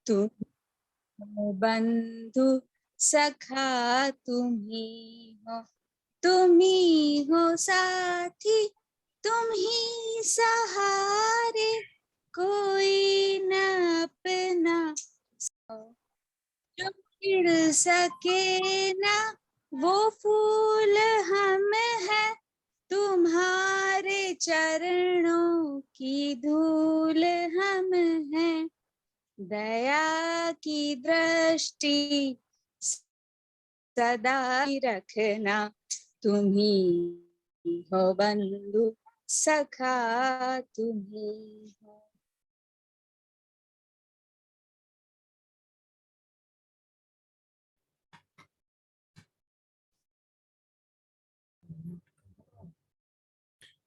तुम बंधु सखा तुम ही हो साथी, तुम ही सहारे, कोई न अपना जो खिल सके ना वो फूल हम है, तुम्हारे चरणों की धूल हम हैं, दया की दृष्टि सदा रखना, तुम ही हो बंधु सखा तुम ही हो।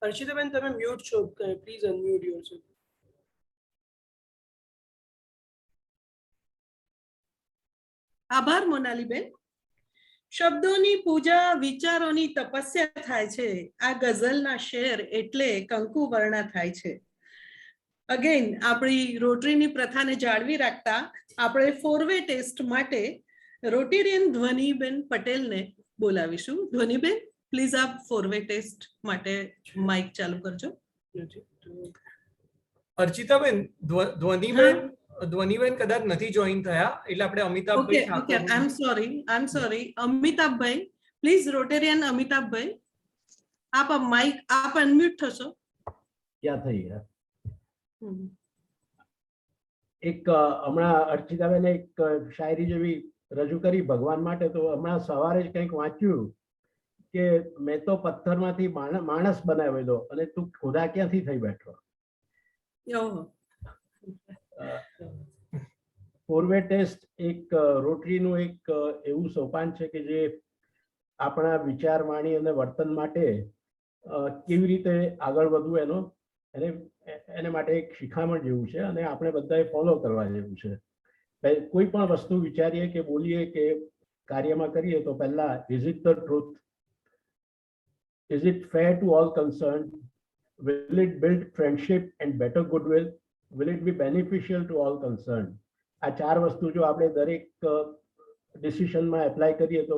अर्चिताबेन તમે મ્યુટ છો, પ્લીઝ અનમ્યુટ યોરસેલ્ફ. આભાર મોનાલીબેન. શબ્દોની પૂજા વિચારોની તપસ્યા થાય છે. આ ગઝલના શેર એટલે કંકુ વર્ણા થાય છે. અગેન આપણી રોટરીની પ્રથાને જાળવી રાખતા આપણે ફોરવે ટેસ્ટ માટે રોટેરિયન ધ્વનિબેન પટેલને બોલાવીશું. ધ્વનિબેન પ્લીઝ આપ ફોરવે ટેસ્ટ માટે માઇક ચાલુ કરજો. અર્ચિતાબેન ધ્વનિબેન કદાચ નથી જોઈન થયા, એટલે આપણે અમિતાભભાઈ. ઓકે આઈ એમ સોરી અમિતાભભાઈ, પ્લીઝ રોટેરિયન અમિતાભભાઈ આપ માઇક આપ અનમ્યુટ થશો. ક્યાં થઈ ગયા? એક હમણાં અર્ચિતાબેને એક શાયરી જેવી રજૂ કરી ભગવાન માટે, તો હમણાં સવારે જ કંઈક વાંચ્યું કે મેં તો પથ્થરમાંથી માણસ બનાવેલો અને તું ખુદા ક્યાંથી થઈ બેઠો. ફોરવે ટેસ્ટ એક રોટરીનું એક એવું સોપાન છે કે જે આપણા વિચાર, વાણી અને વર્તન માટે કેવી રીતે આગળ વધવું એને માટે એક શિખામણ જેવું છે અને આપણે બધાએ ફોલો કરવા જેવું છે. કોઈ પણ વસ્તુ વિચારીએ કે બોલીએ કે કાર્યમાં કરીએ તો પહેલા is it the truth, is it fair to all concern, will it build friendship and better goodwill, will it be beneficial to all concern. આ ચાર વસ્તુ જો આપણે દરેક ડિસિશનમાં એપ્લાય કરીએ તો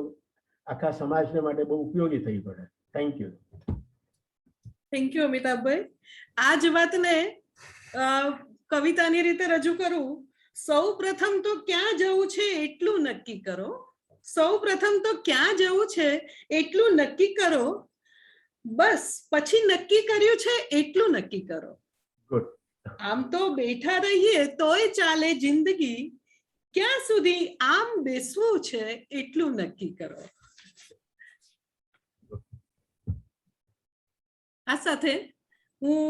આખા સમાજને માટે બહુ ઉપયોગી થઈ પડે. Thank you. થેન્ક યુ અમિતાભભાઈ. આ જ વાતને કવિતાની રીતે રજૂ કરું. સૌ પ્રથમ તો ક્યાં જવું છે એટલું નક્કી કરો, સૌ પ્રથમ તો ક્યાં જવું છે એટલું નક્કી કરો, બસ પછી નક્કી કર્યું છે એટલું નક્કી કરો. આમ તો બેઠા રહીએ તોય ચાલે જિંદગી, ક્યાં સુધી આમ બેસવું છે એટલું નક્કી કરો. આ સાથે હું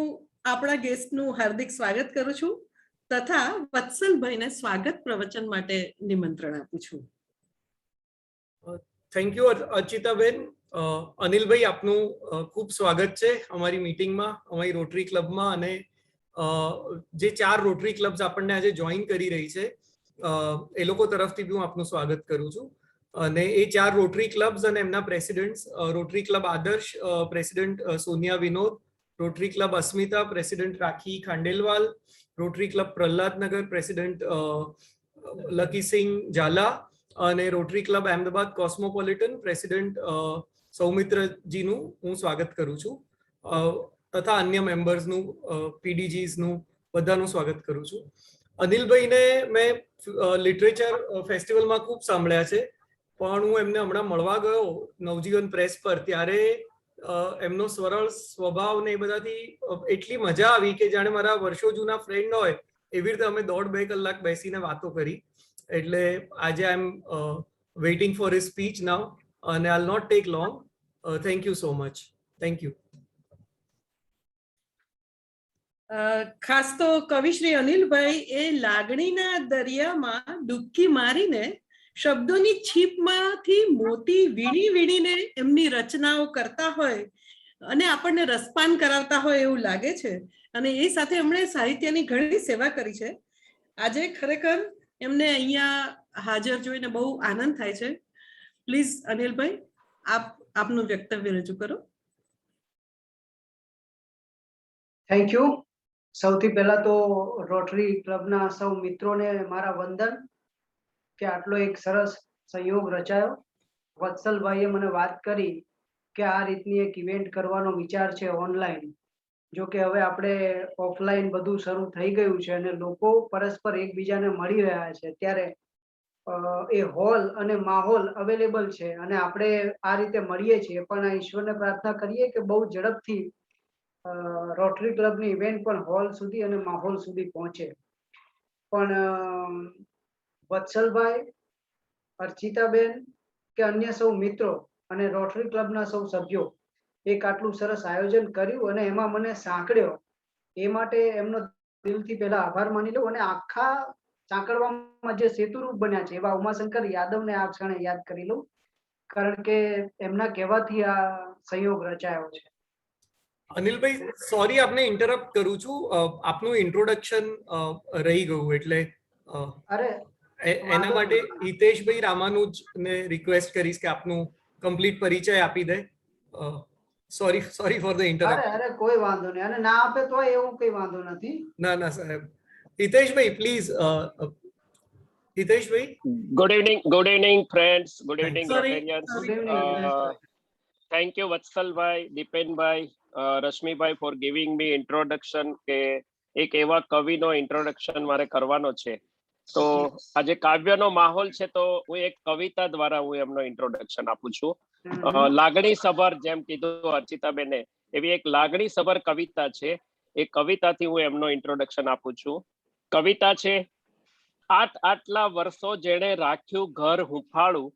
આપણા ગેસ્ટનું હાર્દિક સ્વાગત કરું છું તથા વત્સલભાઈને સ્વાગત પ્રવચન માટે નિમંત્રણ આપું છું. Thank you અર્ચિતાબેન. અનિલભાઈ, આપનું ખૂબ સ્વાગત છે અમારી મીટિંગમાં, અમારી રોટરી ક્લબમાં. અને જે 4 રોટરી ક્લબ્સ આપણને આજે જોઈન કરી રહી છે એ લોકો તરફથી બી હું આપનું સ્વાગત કરું છું. અને એ 4 રોટરી ક્લબ્સ અને એમના presidents: Rotary club Adarsh president Sonia Vinod, Rotary club Asmita president Rakhi Khandelwal, Rotary club Prahladnagar president Luckysingh Zala અને Rotary club Ahmedabad cosmopolitan president સૌમિત્રજીનું હું સ્વાગત કરું છું. તથા અન્ય મેમ્બર્સનું, પીડીજીસનું બધાનું સ્વાગત કરું છું. અનિલભાઈને મેં લિટરેચર ફેસ્ટિવલમાં ખૂબ સાંભળ્યા છે, પણ હું એમને હમણાં મળવા ગયો નવજીવન પ્રેસ પર, ત્યારે એમનો સરળ સ્વભાવ ને એ બધાથી એટલી મજા આવી કે જાણે મારા વર્ષો જૂના ફ્રેન્ડ હોય એવી રીતે અમે 1.5-2 કલાક બેસીને વાતો કરી. એટલે આજે I am waiting for his speech now અને I will not take long. Thank you so much. Thank you. ખાસ તો કવિશ્રી અનિલભાઈ એ લાગણીના દરિયામાં ડૂબકી મારીને શબ્દોની છીપમાંથી મોતી વીણી વીણીને એમની રચનાઓ કરતા હોય અને આપણને રસપાન કરાવતા હોય એવું લાગે છે. અને એ સાથે એમણે સાહિત્યની ઘણી સેવા કરી છે. આજે ખરેખર એમને અહીંયા હાજર જોઈને બહુ આનંદ થાય છે. પ્લીઝ અનિલભાઈ, આપનું વક્તવ્ય રજૂ કરો. Thank you. સૌથી પહેલા તો રોટરી ક્લબના સૌ મિત્રોને મારા વંદન કે આટલો એક સરસ સંયોગ રચાયો. વત્સલભાઈએ મને વાત કરી કે આ રીતની એક ઇવેન્ટ કરવાનો વિચાર છે ઓનલાઈન. જો કે હવે આપણે ઓફલાઈન બધું શરૂ થઈ ગયું છે અને લોકો પરસ્પર એકબીજાને મળી રહ્યા છે, ત્યારે એ હોલ અને માહોલ અવેલેબલ છે અને આપણે આ રીતે મળીએ છીએ. પણ ઈશ્વરને પ્રાર્થના કરીએ કે બહુ ઝડપથી રોટરી ક્લબની ઇવેન્ટ પણ હોલ સુધી અને માહોલ સુધી પહોંચે. પણ વત્સલભાઈ, અર્ચિતાબેન કે અન્ય સૌ મિત્રો અને રોટરી ક્લબના સૌ સભ્યો એક આટલું સરસ આયોજન કર્યું અને એમાં મને સાંકળ્યો, એ માટે એમનો દિલથી પહેલા આભાર માની લઉં. અને આખા સાંકળવામાં જે સેતુરૂપ બન્યા છે એવા ઉમાશંકર યાદવને આ ક્ષણે યાદ કરી લઉં, કારણ કે એમના કહેવાથી આ સંયોગ રચાયો છે. અનિલભાઈ, સોરી આપને ઇન્ટરપ્ટ કરું છું, આપનું ઇન્ટ્રોડક્શન રહી ગયું, એટલે અરે એના માટે હિતેશભાઈ રામાનુજને રિક્વેસ્ટ કરીશ કે આપનું કમ્પ્લીટ પરિચય આપી દે. Sorry for the interruption. અરે કોઈ વાંધો નહીં, અને ના આપે તો એવું કઈ વાંધો નથી. ના સાહેબ. Hiteshbhai please. Hiteshbhai. Good evening, friends. Good evening, Sorry. Rotarians. Good evening. Thank you, Vatsalbhai, Dipenbhai, Rashmibhai for giving me introduction. કે એક એવા કવિનો ઇન્ટ્રોડક્શન મારે કરવાનો છે. તો આજે કાવ્યનો માહોલ છે, તો હું એક કવિતા દ્વારા હું એમનો ઇન્ટ્રોડક્શન આપું છું. લાગણી સભર, જેમ કીધું અર્ચિતાબેને, એવી એક લાગણી સભર કવિતા છે. એ કવિતાથી હું એમનો ઇન્ટ્રોડક્શન આપું છું. કવિતા છે: આટલા વર્ષો જેણે રાખ્યું ઘર હુંફાળું,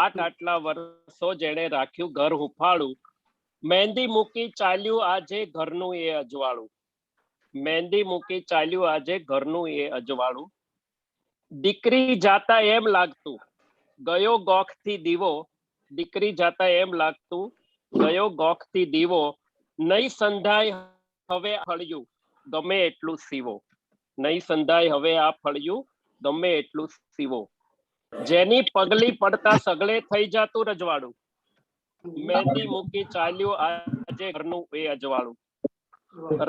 આટલા વર્ષો જેણે રાખ્યું ઘર હુંફાળું, મહેંદી મૂકી ચાલ્યું આજે ઘરનું એ અજવાળું, મહેંદી મૂકી ચાલ્યું આજે ઘરનું એ અજવાળું. દીકરી જાતા એમ લાગતું ગયો ગોખથી દીવો, દીકરી જાતા એમ લાગતું ગયો ગોખથી દીવો, નહીં સંધાય હવે ફળ્યું ગમે એટલું સીવો, નહીં સંધાય હવે આ ફળ્યું ગમે એટલું સીવો. જેની પગલી પડતા સગળે થઈ જાતું રજવાડું, મહેંદી મૂકી ચાલ્યું આજે ઘરનું એ અજવાળું.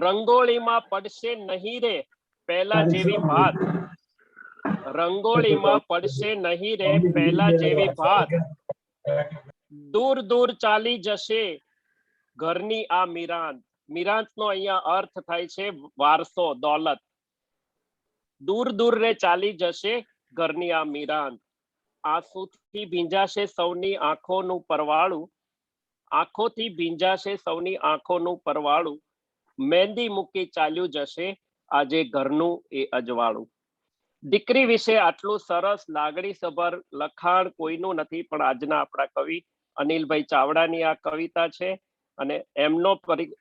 રંગોળીમાં પડશે નહીં રે પહેલા જેવી ભાત, રંગોળીમાં પડશે નહીં રે પહેલા જેવી ભાત, દૂર દૂર ચાલી જશે ઘરની આ મિરાંત. મિરાંતનો અહીંયા અર્થ થાય છે વારસો, દોલત. દૂર દૂર રે ચાલી જશે ઘરની આ મિરાંત, આંસુથી ભીંજાશે સૌની આંખોનું પરવાળું, આંખોથી ભીંજાશે સૌની આંખોનું પરવાળું, મહેંદી મૂકી ચાલ્યું જશે આજે ઘરનું એ અજવાળું. દીકરી વિશે આટલું સરસ લાગણીસભર લખાણ કોઈનું નથી, પણ આજના આપણા કવિ અનિલભાઈ ચાવડાની આ કવિતા છે. અને એમનો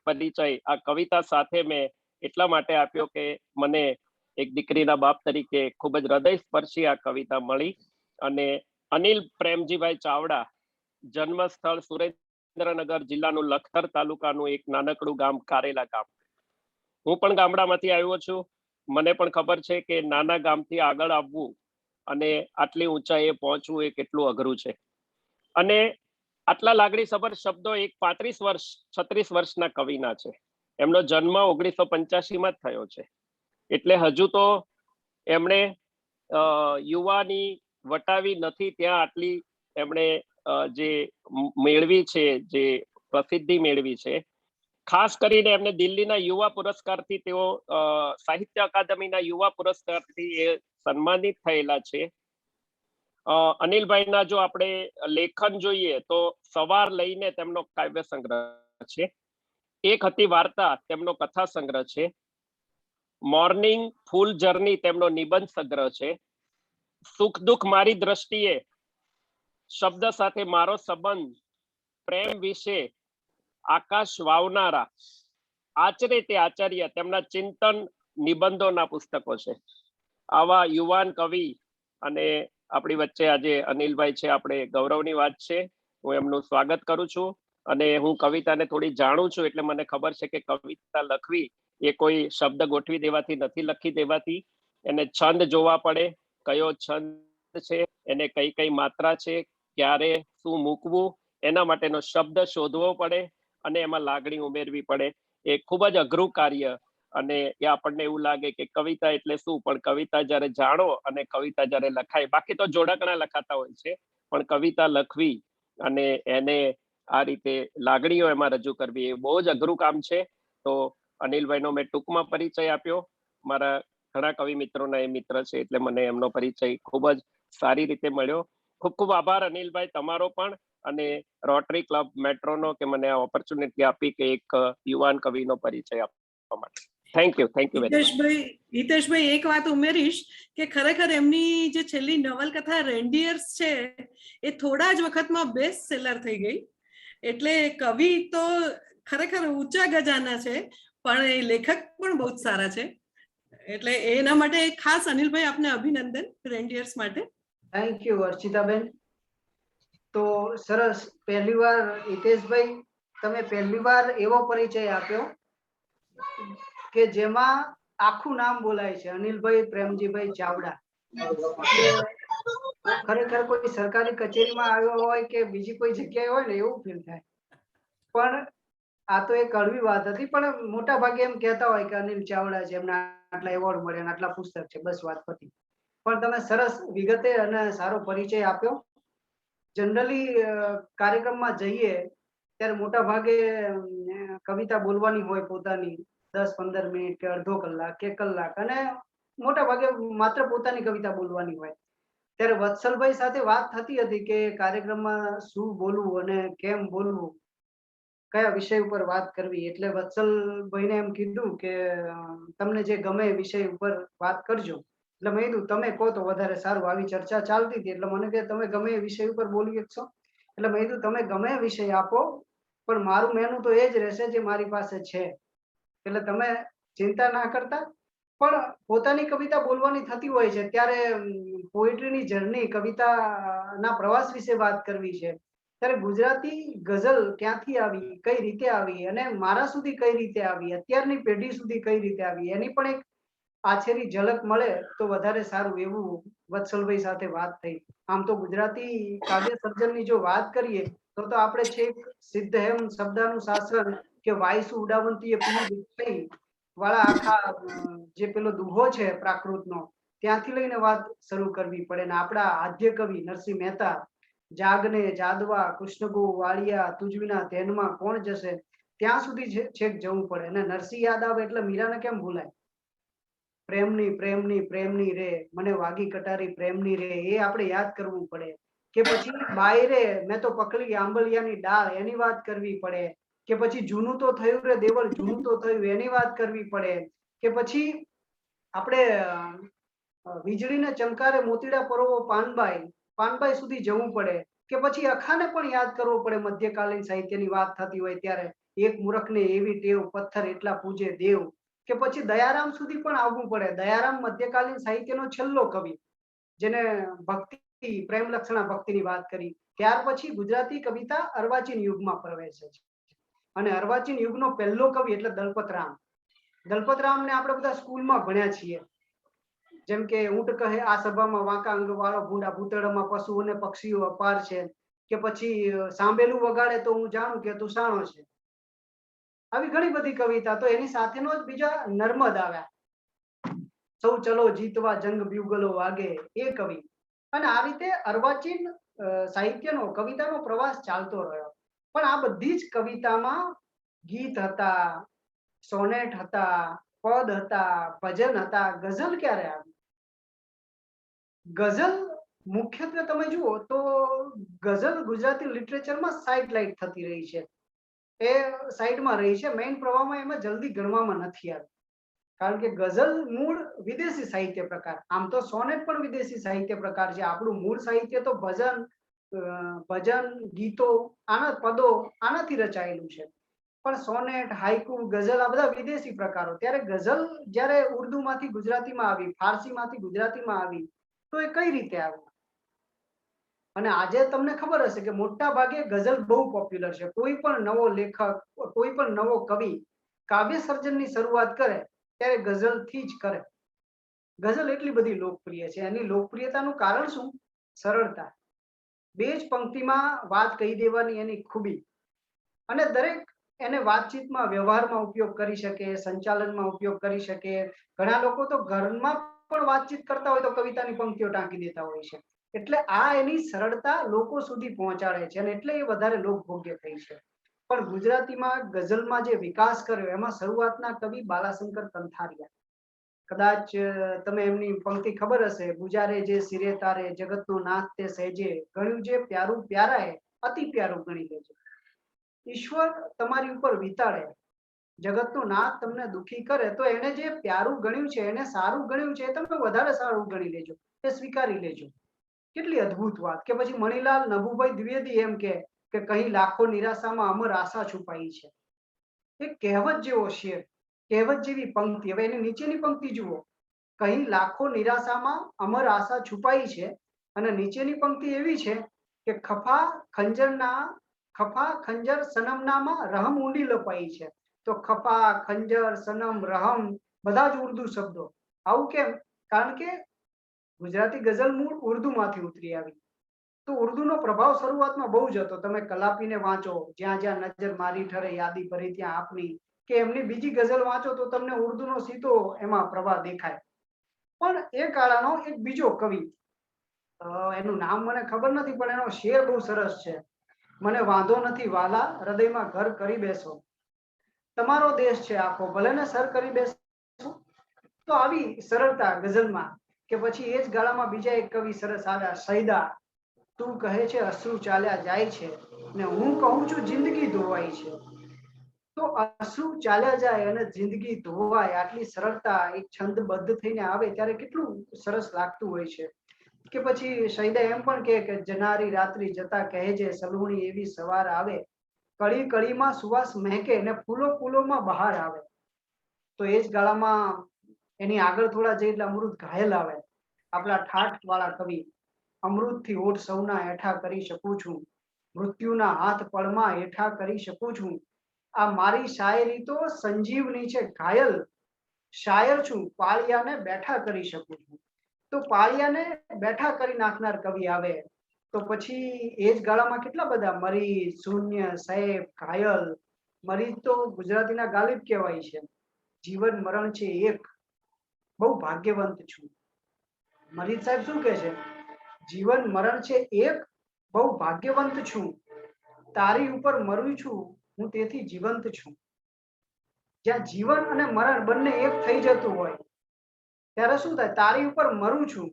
પરિચય આ કવિતા સાથે મેં એટલા માટે આપ્યો કે મને એક દીકરીના બાપ તરીકે ખૂબ જ હૃદયસ્પર્શી આ કવિતા મળી. અને અનિલ પ્રેમજીભાઈ ચાવડા, જન્મસ્થળ સુરેન્દ્રનગર જિલ્લાનું લખતર તાલુકાનું એક નાનકડું ગામ કારેલા ગામ. હું પણ ગામડામાંથી આવ્યો છું. મને પણ ખબર છે કે નાના ગામથી આગળ આવવું અને આટલી ઊંચાઈએ પહોંચવું એ કેટલું અઘરું છે. અને આટલા લાગણીસભર શબ્દો એક 36 વર્ષના કવિના છે. એમનો જન્મ 1985માં જ થયો છે, એટલે હજુ તો એમણે યુવાની વટાવી નથી, ત્યાં આટલી એમણે જે મેળવી છે, જે પ્રસિદ્ધિ મેળવી છે. ખાસ કરીને એમને દિલ્હીના યુવા પુરસ્કારથી તેઓ સાહિત્ય અકાદમીના યુવા પુરસ્કારથી એ સન્માનિત થયેલા છે. અનિલભાઈના જો આપણે લેખન જોઈએ તો સવાર લઈને તેમનો કાવ્ય સંગ્રહ છે, એક હતી વાર્તા તેમનો કથા સંગ્રહ છે, મોર્નિંગ ફૂલ જર્ની તેમનો નિબંધ સંગ્રહ છે, સુખ દુઃખ મારી દ્રષ્ટિએ, શબ્દ સાથે મારો સંબંધ, પ્રેમ વિશે, આકાશ વાવનારા, આચરે તે આચાર્ય તેમના ચિંતન નિબંધોના પુસ્તકો છે. આવા યુવાન કવિ અને આપણી વચ્ચે આજે અનિલભાઈ છે, આપણે ગૌરવની વાત છે. હું એમનું સ્વાગત કરું છું. અને હું કવિતાને થોડી જાણું છું, એટલે મને ખબર છે કે કવિતા લખવી એ કોઈ શબ્દ ગોઠવી દેવાથી નથી લખી દેવાતી. એને છંદ જોવા પડે, કયો છંદ છે, એને કઈ કઈ માત્રા છે, ક્યારે શું મૂકવું, એના માટેનો શબ્દ શોધવો પડે અને એમાં લાગણી ઉમેરવી પડે. એ ખૂબ જ અઘરું કાર્ય અને એ આપણને એવું લાગે કે કવિતા એટલે શું, પણ કવિતા જ્યારે જાણો અને કવિતા જ્યારે લખાય, બાકી તો જોડકણા લખાતા હોય છે, પણ કવિતા લખવી અને એને આ રીતે લાગણીઓ એમાં રજૂ કરવી એ બહુ જ અઘરું કામ છે. તો અનિલભાઈનો મેં ટૂંકમાં પરિચય આપ્યો. મારા ઘણા કવિ મિત્રોના એ મિત્ર છે, એટલે મને એમનો પરિચય ખૂબ જ સારી રીતે મળ્યો. ખૂબ ખૂબ આભાર અનિલભાઈ તમારો પણ, અને રોટરી ક્લબ મેટ્રોનો કે મને આ ઓપોર્ચ્યુનિટી આપી કે એક યુવાન કવિનો પરિચય આપવા માટે. Thank you very much. Hiteshbhai એક વાત ઉમેરીશ કે ખરેખર એમની જે છેલ્લી નવલકથા રેન્ડિયર્સ છે એ થોડા જ વખતમાં બેસ્ટ સેલર થઈ ગઈ. એટલે કવિ તો ખરેખર ઊંચા ગજાના છે, પણ એ લેખક પણ બહુ જ સારા છે. એટલે એના માટે ખાસ અનિલભાઈ આપને અભિનંદન રેન્ડિયર્સ માટે. થેન્ક યુ અર્ચિતાબેન. તો સરસ, પહેલી વાર હિતેશભાઈ તમે પહેલી વાર એવો પરિચય આપ્યો કે જેમાં આખું નામ બોલાય છે, અનિલભાઈ પ્રેમજીભાઈ ચાવડા. ખરેખર કોઈ સરકારી કચેરીમાં આવ્યો હોય કે બીજી કોઈ જગ્યાએ હોય ને એવું ફીલ થાય. પણ આ તો એક કડવી વાત હતી, પણ મોટા ભાગે એમ કહેતા હોય કે અનિલ ચાવડા છે, એમને આટલા એવોર્ડ મળ્યા, આટલા પુસ્તક છે, બસ વાત પતી. પણ તમે સરસ વિગતે અને સારો પરિચય આપ્યો. જનરલી કાર્યક્રમમાં જઈએ ત્યારે મોટા ભાગે કવિતા બોલવાની હોય પોતાની 10-15 મિનિટ કે અડધો કલાક કે કલાક, અને મોટા ભાગે માત્ર પોતાની કવિતા બોલવાની હોય. ત્યારે વત્સલભાઈ સાથે વાત થતી હતી કે કાર્યક્રમમાં શું બોલવું અને કેમ બોલવું, કયા વિષય ઉપર વાત કરવી. એટલે વત્સલભાઈને એમ કીધું કે તમને જે ગમે વિષય ઉપર વાત કરજો. એટલે મેં કીધું તમે કહો તો વધારે સારું. આવી ચર્ચા ચાલતી હતી એટલે મને કે તમે ગમે એ વિષય ઉપર બોલી શકશો. એટલે મેં કીધું તમે ગમે એ વિષય આપો, પણ મારું મેનુ તો એ જ રહેશે જે મારી પાસે છે. એટલે તમે ચિંતા ના કરતા. પણ પોતાની કવિતા બોલવાની થતી હોય છે ત્યારે પોએટ્રીની જર્ની, કવિતાના પ્રવાસ વિશે વાત કરવી છે, ત્યારે ગુજરાતી ગઝલ ક્યાંથી આવી, કઈ રીતે આવી, અને મારા સુધી કઈ રીતે આવી, અત્યારની પેઢી સુધી કઈ રીતે આવી, એની પણ એક આછેરી ઝલક મળે તો વધારે સારું. એવું વત્સલભાઈ સાથે વાત થઈ. આમ તો ગુજરાતી કાવ્ય સર્જનની જો વાત કરીએ તો આપણે છેક સિદ્ધહેમ શબ્દાનું શાસન કે વાયસુ ઉડાવંતીએ પીયું વાળા આખા જે પેલો દુહો છે પ્રાકૃતનો, ત્યાંથી લઈને વાત શરૂ કરવી પડે. ને આપણા આદ્ય કવિ નરસિંહ મહેતા, જાગને જાદવા કૃષ્ણગો વાળિયા તુજ વિના ધ્યાનમાં કોણ જશે, ત્યાં સુધી છેક જવું પડે. અને નરસિંહ યાદ આવે એટલે મીરાને કેમ ભૂલાય. પ્રેમની પ્રેમની પ્રેમની રે મને વાગી કટારી પ્રેમની રે, એ આપણે યાદ કરવું પડે. કે પછી બાયરે મેં તો પકડી આંબલિયાની ડાળ, એની વાત કરવી પડે. કે પછી જૂનું તો થયું રે દેવળ, જૂનું તો થયું, એની વાત કરવી પડે. કે પછી આપણે વીજળીને ચમકારે મોતીડા પરોવો પાનબાઈ, પાનબાઈ સુધી જવું પડે. કે પછી અખાને પણ યાદ કરવો પડે. મધ્યકાલીન સાહિત્યની વાત થતી હોય ત્યારે એક મૂર્ખને એવી ટેવ, પથ્થર એટલા પૂજે દેવ. કે પછી દયારામ સુધી પણ આવવું પડે. દયારામ મધ્યકાલીન સાહિત્યનો છેલ્લો કવિ, જેને ભક્તિ, પ્રેમ લક્ષણા ભક્તિની વાત કરી. ત્યાર પછી ગુજરાતી કવિતા અર્વાચીન યુગમાં પ્રવેશે છે, અને અર્વાચીન યુગનો પહેલો કવિ એટલે દલપતરામ. દલપતરામને આપણે બધા સ્કૂલમાં ભણ્યા છીએ. જેમ કે ઊંટ કહે આ સભામાં વાંકા અંગ વાળો ભૂંડા, ભૂતળમાં પશુ અને પક્ષીઓ અપાર છે. કે પછી સાંભેલું વગાડે તો હું જાણું કે તું સાણો છે. આવી ઘણી બધી કવિતા. તો એની સાથેનો જ બીજા નર્મદ આવ્યા, સૌ ચલો જીતવા જંગ બ્યુગલો વાગે, એ કવિ. અને આ રીતે અર્વાચીન સાહિત્યનો, કવિતાનો પ્રવાસ ચાલતો રહ્યો. પણ આ બધી જ કવિતામાં ગીત હતા, સોનેટ હતા, પદ હતા, ભજન હતા. ગઝલ ક્યારે આવી? ગઝલ મુખ્યત્વે તમે જુઓ તો ગઝલ ગુજરાતી લિટરેચરમાં સાઇડલાઇટ થતી રહી છે, એ સાઈડમાં રહી છે. મેઇન પ્રવાહમાં એમાં જલ્દી ગણવામાં નથી આવી. કારણ કે ગઝલ મૂળ વિદેશી સાહિત્ય પ્રકાર. આમ તો સોનેટ પણ વિદેશી સાહિત્ય પ્રકાર છે. આપણું મૂળ સાહિત્ય તો ભજન, ગીતો, આના પદો, આનાથી રચાયેલું છે. પણ સોનેટ, હાઇકુ, ગઝલ આ બધા વિદેશી પ્રકારો. ત્યારે ગઝલ જ્યારે ઉર્દુમાંથી ગુજરાતીમાં આવી, ફારસીમાંથી ગુજરાતીમાં આવી, તો એ કઈ રીતે આવી? અને આજે તમને ખબર હશે કે મોટા ભાગે ગઝલ બહુ પોપ્યુલર છે. કોઈ પણ નવો લેખક, કોઈ પણ નવો કવિ કાવ્ય સર્જનની શરૂઆત કરે ત્યારે ગઝલથી જ કરે. ગઝલ એટલી બધી લોકપ્રિય છે. એની લોકપ્રિયતાનું કારણ શું? સરળતા. બે જ પંક્તિમાં વાત કહી દેવાની એની ખૂબી. અને દરેક એને વાતચીતમાં વ્યવહારમાં ઉપયોગ કરી શકે, સંચાલનમાં ઉપયોગ કરી શકે. ઘણા લોકો તો ઘરમાં પણ વાતચીત કરતા હોય તો કવિતાની પંક્તિઓ ટાંકી દેતા હોય છે. એટલે આ એની સરળતા લોકો સુધી પહોંચાડે છે અને એટલે એ વધારે લોકભોગ્ય થઈ છે. પણ ગુજરાતીમાં ગઝલમાં જે વિકાસ કર્યો એમાં શરૂઆતના કવિ બાલાશંકર કંથારિયા. કદાચ તમે એમની પંક્તિ ખબર હશે, ગુજારે જે સિરે તારે જગતનો નાથ તે સહેજે, ગણ્યું જે પ્યારું પ્યારાએ અતિ પ્યારું ગણી લેજો. ઈશ્વર તમારી ઉપર વિતાડે, જગતનો નાથ તમને દુખી કરે તો એને જે પ્યારું ગણ્યું છે, એને સારું ગણ્યું છે, તમે વધારે સારું ગણી લેજો, એ સ્વીકારી લેજો. કેટલી અદ્ભુત વાત! કે પછી મણિલાલ નભુભાઈ દ્વિવેદી એમ કે કહી લાખો નિરાશામાં અમર આશા છુપાઈ છે. એ કહેવત જેવો શેર, કહેવત જેવી પંક્તિ. હવે એની નીચેની પંક્તિ જુઓ, કહી લાખો નિરાશામાં અમર આશા છુપાઈ છે, અને નીચેની પંક્તિ એવી છે કે ખફા ખંજર સનમનામાં રહમ ઊંડી લપાઈ છે. તો ખફા, ખંજર, સનમ, રહમ બધા જ ઉર્દુ શબ્દો. આવું કેમ? કારણ કે ગુજરાતી ગઝલ મૂળ ઉર્દુમાંથી ઉતરી આવી. તો ઉર્દુનો પ્રભાવ શરૂઆતમાં બહુ જ હતો. તમે કલાપીને વાંચો, જ્યાં જ્યાં નજર મારી ઠરે યાદી ભરી ત્યાં આપની, કે એમની બીજી ગઝલ વાંચો તો તમને ઉર્દુનો સીધો એમાં પ્રભાવ દેખાય. પણ એ કાળાનો એક બીજો કવિ, એનું નામ મને ખબર નથી, પણ એનો શેર બહુ સરસ છે. મને વાંધો નથી વાલા, હૃદયમાં ઘર કરી બેસો, તમારો દેશ છે આખો, ભલે ને સર કરી બેસો. તો આવી સરળતા ગઝલમાં. કે પછી એ જ ગાળામાં બીજા એક કવિ સરસ આવ્યા, સૈદા. તું કહે છે અશ્રુ ચાલ્યા જાય છે, ને હું કહું છું જિંદગી ધોવાઈ છે. તો અશ્રુ ચાલ્યા જાય અને જિંદગી ધોવાય, આટલી સરળતા એક છંદબદ્ધ થઈને આવે ત્યારે કેટલું સરસ લાગતું હોય છે. કે પછી સૈદા એમ પણ કે જનારી રાત્રિ જતા કહેજે, સલૂણી એવી સવાર આવે, કળી કળીમાં સુવાસ મહેકે ને ફૂલો ફૂલોમાં બહાર આવે. તો એ જ ગાળામાં એની આગળ થોડા જઈ એટલે અમૃત ઘાયલ આવે, આપણા ઠાઠ વાળા કવિ. અમૃતથી ઓઠ સૌના હેઠા કરી શકું છું, મૃત્યુના હાથ પળમાં હેઠા કરી શકું છું. આ મારી શાયરી તો સંજીવની છે ઘાયલ, શાયર છું પાળિયાને બેઠા કરી શકું છું. તો પાળિયાને બેઠા કરી નાખનાર કવિ આવે. તો પછી એ જ ગાળામાં કેટલા બધા મરી, શૂન્ય, સૈફ, ઘાયલ. મરી તો ગુજરાતીના ગાલિબ કહેવાય છે. જીવન મરણ છે એક, બહુ ભાગ્યવંત છું. મરીદ સાહેબ શું કહે છે? જીવન મરણ છે એક, બહુ ભાગ્યવંત છું, તારી ઉપર મરું છું હું તેથી જીવંત છું. જ્યાં જીવન અને મરણ બંને એક થઈ જતું હોય ત્યારે શું થાય? તારી ઉપર મરું છું.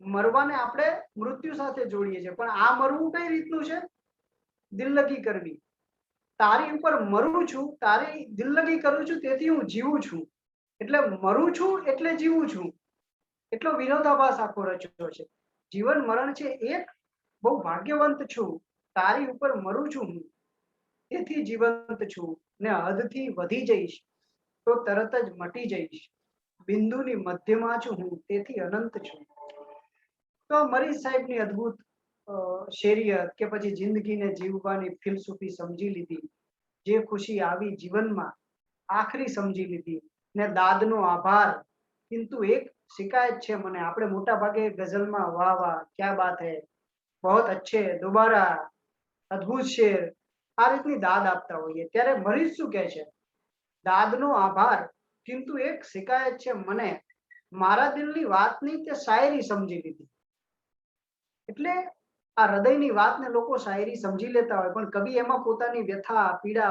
મરવાને આપણે મૃત્યુ સાથે જોડીએ છીએ, પણ આ મરવું કઈ રીતનું છે? દિલ્લગી કરવી. તારી ઉપર મરું છું, તારી દિલ્લગી કરું છું તેથી હું જીવું છું. એટલે મરું છું એટલે જીવું છું. એટલો વિરોધાભાસ આખો રચ્યો છે. જીવન મરણ છે એક, બહુ ભાગ્યવંત છું, તારી ઉપર મરું છું હું તેથી જીવંત છું, ને હદથી વધી જઈશ તો તરત જ મટી જઈશ, બિંદુની મધ્યમાં છું હું તેથી અનંત છું. તો મરી સાહેબની અદ્ભુત શેરિયત, કે પછી જિંદગીને જીવવાની ફિલસૂફી સમજી લીધી, જે ખુશી આવી જીવનમાં આખરી સમજી લીધી, ને દાદનો આભાર. કિંતુ એક શિકાયત છે મને, આપણે મોટા ભાગે ગઝલમાં વાહ વાહ ક્યા બાત હૈ, બહોત અચ્છે, દોબારા, અદ્ભુત શેર, આ રીતની દાદ આપતા હોઈએ. ત્યારે મરીજ શું કહે છે? દાદનો આભાર, કિંતુ એક શિકાયત છે મને, મારા દિલની વાતની તે શાયરી સમજી લીધી. એટલે આ હૃદયની વાતને લોકો શાયરી સમજી લેતા હોય, પણ કવિ એમાં પોતાની વ્યથા, પીડા,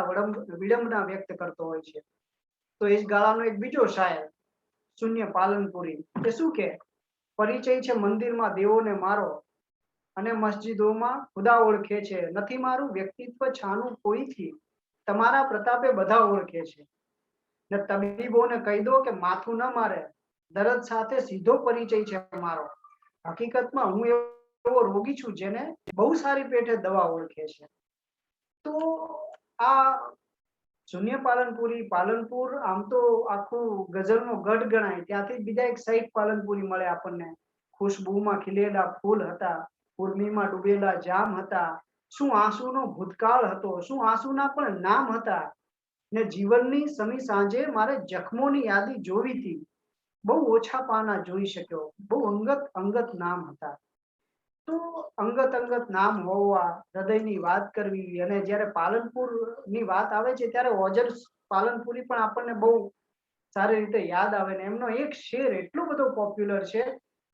વિડંબના વ્યક્ત કરતો હોય છે. તો એ જ ગાળાનો એક બીજો શાયર શૂન્ય પાલનપુરી, એ શું કે? પરિચય છે મંદિરમાં દેવોને મારો, અને મસ્જિદોમાં ખુદા ઓળખે છે, નથી મારું વ્યક્તિત્વ છાનું કોઈથી, તમારા પ્રતાપે બધા ઓળખે છે. ને તબીબોને કહી દો કે માથું ન મારે, દર્દ સાથે સીધો પરિચય છે મારો. હકીકતમાં હું એવો રોગી છું જેને બહુ સારી પેઠે દવા ઓળખે છે. તો આ શૂન્ય પાલનપુર આમ તો આખું ગઝલનો ગઢ ગણાય. ત્યાંથી બીજા એક સૈફ પાલનપુરી મળે આપણને. ખુશ્બુમાં ખીલેલા ફૂલ હતા, ઉર્મિમાં ડૂબેલા જામ હતા, શું આંસુનો ભૂતકાળ હતો, શું આંસુના પણ નામ હતા, ને જીવનની સમી સાંજે મારે જખમોની યાદી જોવી હતી, બહુ ઓછા પાના જોઈ શક્યો, બહુ અંગત નામ હતા. તો અંગત નામ હોવા, હૃદયની વાત કરવી, અને જ્યારે પાલનપુર ની વાત આવે છે ત્યારે ઓજર પાલનપુરી પણ આપણને બહુ સારી રીતે યાદ આવે ને એમનો એક શેર એટલો બધો પોપ્યુલર છે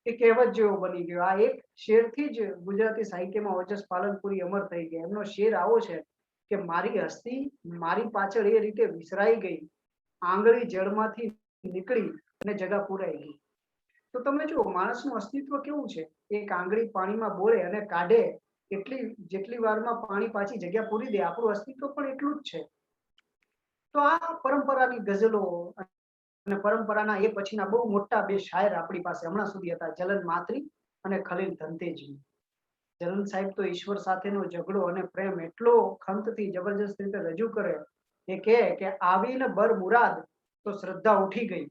કે કહેવત જેવો બની ગયો. આ એક શેરથી જ ગુજરાતી સાહિત્યમાં ઓજસ પાલનપુરી અમર થઈ ગયા. એમનો શેર આવો છે કે મારી હસ્તી મારી પાછળ એ રીતે વિસરાઈ ગઈ, આંગળી જળમાંથી નીકળી અને જગા પુરાઈ ગઈ. તો તમે જુઓ માણસનું અસ્તિત્વ કેવું છે, એક આંગળી પાણીમાં બોળે અને કાઢે જેટલી વારમાં પાણી પાછી જગ્યા પૂરી દે, આપણું અસ્તિત્વ પણ એટલું જ છે. તો આ પરંપરાની ગઝલો અને પરંપરાના એ પછીના બહુ મોટા બે શાયર આપણી પાસે હમણાં સુધી હતા, જલન માત્રી અને ખલીલ ધનતેજવી. જલન સાહેબ તો ઈશ્વર સાથેનો ઝઘડો અને પ્રેમ એટલો ખંતથી જબરજસ્ત રીતે રજૂ કરે એ કહે કે આવીને બર મુરાદ તો શ્રદ્ધા ઉઠી ગઈ,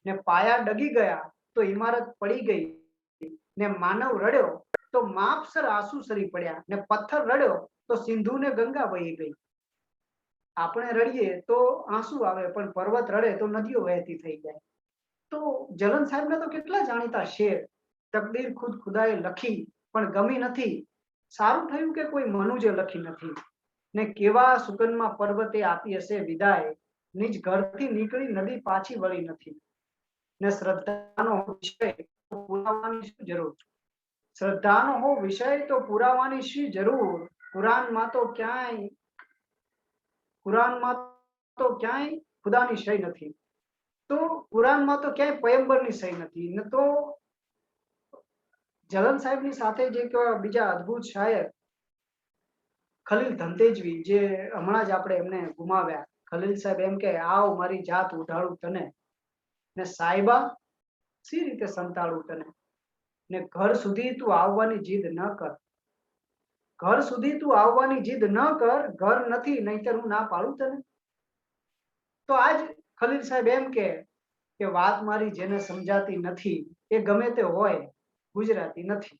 ને પાયા ડગી ગયા તો ઇમારત પડી ગઈ, ને માનવ રડ્યો તો માપસર આંસુ સરી પડ્યા, ને પથ્થર રડ્યો તો સિંધુ ને ગંગા વહી ગઈ. આપણે રડીએ તો આંસુ આવે, પણ પર્વત રડે તો નદીઓ વહેતી થઈ જાય. તો જલન સાહેબના તો કેટલા જાણીતા શેર, તકદીર ખુદ ખુદાએ લખી પણ ગમી નથી, સારું થયું કે કોઈ મનુજે લખી નથી, ને કેવા સુગનમાં પર્વતે આપી હશે વિદાય, નિજ ઘરથી નીકળી નદી પાછી વળી નથી, ને શ્રદ્ધાનો વિષય પુરાવાની શું જરૂર, શ્રદ્ધાનો હો વિષય તો પુરાવાની શી જરૂર, કુરાનમાં તો ક્યાંય ખુદાની સહી નથી, તો કુરાનમાં તો ક્યાંય પયંબરની સહી નથી. ને તો જલન સાહેબની સાથે જે બીજા અદ્ભુત શાયર ખલીલ ધનતેજવી, જે હમણાં જ આપણે એમને ગુમાવ્યા. ખલીલ સાહેબ એમ કે આવ મારી જાત ઉઢાડું તને, ને સાહેબા સી રીતે સંતાડું તને, ને ઘર સુધી તું આવવાની જીદ ન કર, ઘર સુધી તું આવવાની જીદ ન કર, ઘર નથી નહીતર હું ના પાડું તને. તો આજ ખલીલ સાહેબ એમ કે વાત મારી જેને સમજાતી નથી એ ગમે તે હોય ગુજરાતી નથી.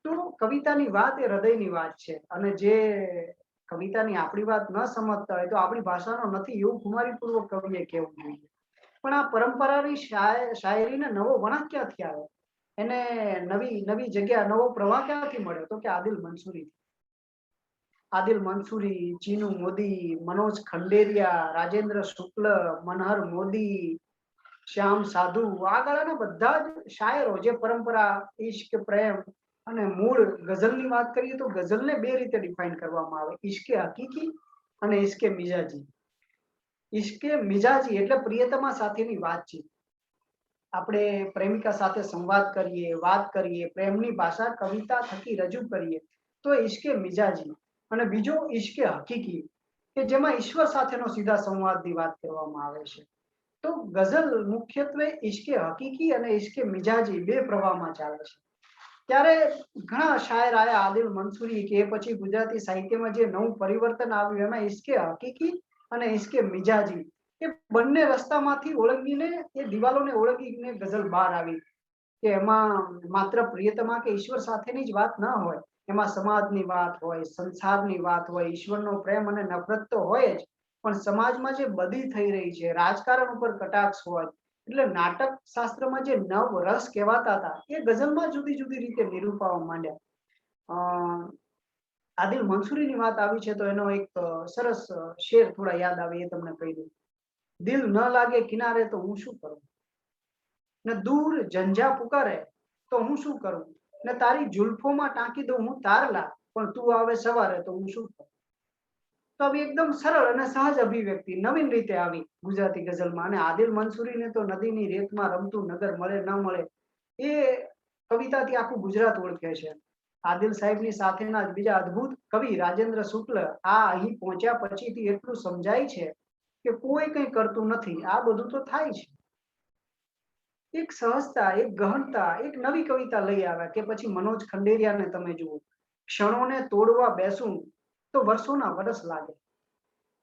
તો કવિતાની વાત એ હૃદયની વાત છે, અને જે કવિતાની આપણી વાત ન સમજતા હોય તો આપણી ભાષાનો નથી એવું ખુમારીપૂર્વક કવિએ કહેવું જોઈએ. પણ આ પરંપરાની શાયરીને નવો વળાંક ક્યાંથી આવે, એને નવી જગ્યા, નવો પ્રવાહ ક્યાંથી મળ્યો, તો કે આદિલ મંસૂરી, ચીનુ મોદી, મનોજ ખંડેરિયા, રાજેન્દ્ર શુક્લ, મનહર મોદી, શ્યામ સાધુ, આ ગાળાના બધા જ શાયરો જે પરંપરા, ઇશ્ક, પ્રેમ અને મૂળ ગઝલની વાત કરીએ તો ગઝલને બે રીતે ડિફાઇન કરવામાં આવે, ઇશ્કે હકીકી અને ઇશ્કે મિજાજી. ઇશ્કે મિજાજી એટલે પ્રિયતમા સાથેની વાતચીત. આપણે પ્રેમિકા સાથે સંવાદ કરીએ, વાત કરીએ, પ્રેમની ભાષા કવિતા થકી રજૂ કરીએ તો ઇશ્કે મિજાજી. અને બીજો ઇશ્કે હકીકી કે જેમાં ઈશ્વર સાથેનો સીધા સંવાદની વાત કરવામાં આવે છે. તો ગઝલ મુખ્યત્વે ઇશ્કે હકીકી અને ઇશ્કે મિજાજી બે પ્રવાહમાં ચાલે છે. ત્યારે ઘણા શાયર આયા, આદિલ મંસૂરી કે પછી ગુજરાતી સાહિત્યમાં જે નવું પરિવર્તન આવ્યું એમાં ઇશ્કે હકીકી અને ઇશ્કે મિજાજી એ બંને રસ્તામાંથી ઓળંગીને, એ દિવાલોને ઓળંગીને ગઝલ બહાર આવી કે એમાં માત્ર પ્રિયતમા કે ઈશ્વર સાથેની જ વાત ન હોય, એમાં સમાજની વાત હોય, સંસારની વાત હોય, ઈશ્વરનો પ્રેમ અને નફરત તો હોય જ, પણ સમાજમાં જે બદી થઈ રહી છે, રાજકારણ ઉપર કટાક્ષ હોય, એટલે નાટક શાસ્ત્રમાં જે નવ રસ કહેવાતા હતા એ ગઝલમાં જુદી જુદી રીતે નિરૂપાવા માંડ્યા. આદિલ મંસૂરીની વાત આવી છે તો એનો એક સરસ શેર થોડા યાદ આવે એ તમને કહી દઉં. દિલ ન લાગે કિનારે તો હું શું કરું, ને દૂર ઝંઝા પુકારે તો હું શું કરું, ને તારી જુલ્ફોમાં ટાંકી દઉં હું તારલા, પણ તું આવે સવારે તો હું શું કરું. તો હવે એકદમ સરળ અને સહજ અભિવ્યક્તિ નવીન રીતે આવી ગુજરાતી ગઝલમાં. અને આદિલ મંસૂરીને તો નદીની રેતમાં રમતું નગર મળે ન મળે એ કવિતાથી આખું ગુજરાત ઓળખે છે. આદિલ સાહેબની સાથેના બીજા અદ્ભુત કવિ રાજેન્દ્ર શુક્લ, આ અહીં પહોંચ્યા પછીથી એટલું સમજાય છે કે કોઈ કંઈ કરતું નથી, આ બધું તો થાય છે. એક સહજતા, એક ગહનતા, એક નવી કવિતા લઈ આવ્યા. કે પછી મનોજ ખંડેરિયાને તમે જુઓ, ક્ષણોને તોડવા બેસું તો વર્ષોના વરસ લાગે,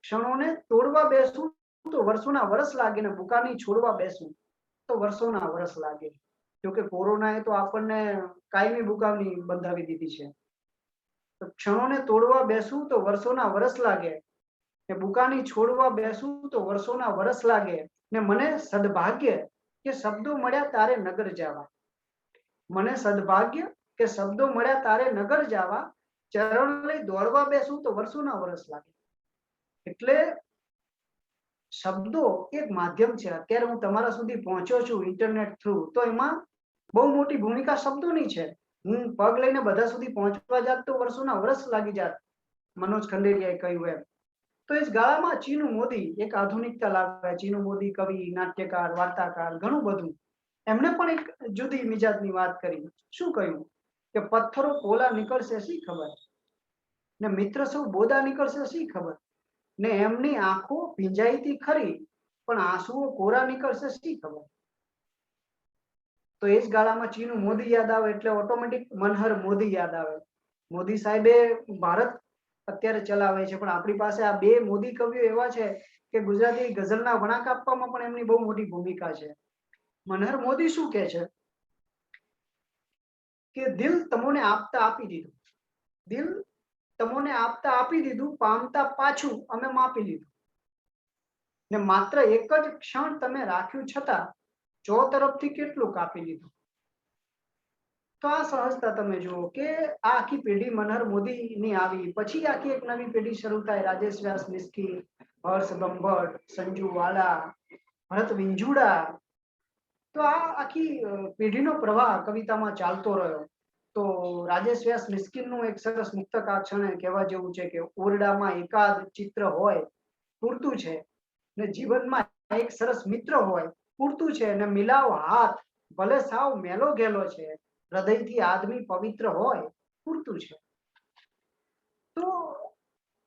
ક્ષણોને તોડવા બેસું તો વર્ષોના વરસ લાગે, ને બુકાની છોડવા બેસું તો વર્ષોના વરસ લાગે. જોકે કોરોનાએ તો આપણને કાયમી બુકાવની બંધાવી દીધી છે. તો ક્ષણોને તોડવા બેસું તો વર્ષોના વરસ લાગે, ને બુકાની છોડવા બેસું તો વર્ષોના વરસ લાગે, ને મને સદભાગ્ય કે શબ્દો મળ્યા તારે નગર જવા, મને સદભાગ્ય કે શબ્દો મળ્યા તારે નગર જાવા, ચરણ લઈ દોડવા બેસું તો વર્ષોના વર્ષ લાગે. એટલે શબ્દો એક માધ્યમ છે. અત્યારે હું તમારા સુધી પહોંચ્યો છું ઇન્ટરનેટ થ્રુ, તો એમાં બહુ મોટી ભૂમિકા શબ્દોની છે. હું પગ લઈને બધા સુધી પહોંચવા જાત તો વર્ષોના વર્ષ લાગી જાત, મનોજ ખંડેરિયાએ કહ્યું એમ. તો એ જ ગાળામાં ચીનુ મોદી એક આધુનિકતા લાવે. ચીનુ મોદી કવિ, નાટ્યકાર, વાર્તાકાર, ઘણું બધું. એમને પણ એક જુદી મિજાજની વાત કરી. શું કહ્યું કે પથ્થરો પોલા નીકળશે શી ખબર, ને મિત્ર સૌ બોદા નીકળશે શી ખબર, ને એમની આંખો ભીંજાઈતી ખરી પણ આંસુઓ કોરા નીકળશે શી ખબર. તો એ જ ગાળામાં ચીનુ મોદી યાદ આવે એટલે ઓટોમેટિક મનહર મોદી યાદ આવે. મોદી સાહેબે ભારત અત્યારે ચલાવે છે, પણ આપણી પાસે આ બે મોદી કવિઓ એવા છે કે ગુજરાતી ગઝલના વણાક આપવામાં પણ એમની બહુ મોટી ભૂમિકા છે. મનહર મોદી શું કહે છે કે દિલ તમોને આપતા આપી દીધું, દિલ તમોને આપતા આપી દીધું, પામતા પાછું અમે માપી લીધું, ને માત્ર એક જ ક્ષણ તમે રાખ્યું છતાં ચો તરફથી કેટલું કાપી લીધું. તો આ સહજતા તમે જુઓ કે આ આખી પેઢી મનહર મોદીની આવી, પછી આખી એક નવી પેઢી શરૂ થાય. રાજેશ વ્યાસ નિસ્કી, હર્ષ બ્રહ્મભટ્ટ, સંજુ વાલા, ભરત વિંજુડા. તો આ આખી પેઢીનો પ્રવાહ કવિતામાં ચાલતો રહ્યો. તો રાજેશ વ્યાસ મિસ્કિનનું એક સરસ મુક્તકાક્ષણે કહેવા જેવું છે કે ઓરડામાં એકાદ ચિત્ર હોય પૂરતું છે, ને જીવનમાં એક સરસ મિત્ર હોય પૂરતું છે, ને મિલાવ હાથ ભલે સાવ મેલો ગેલો છે, હૃદયથી આદમી પવિત્ર હોય પૂરતું છે. તો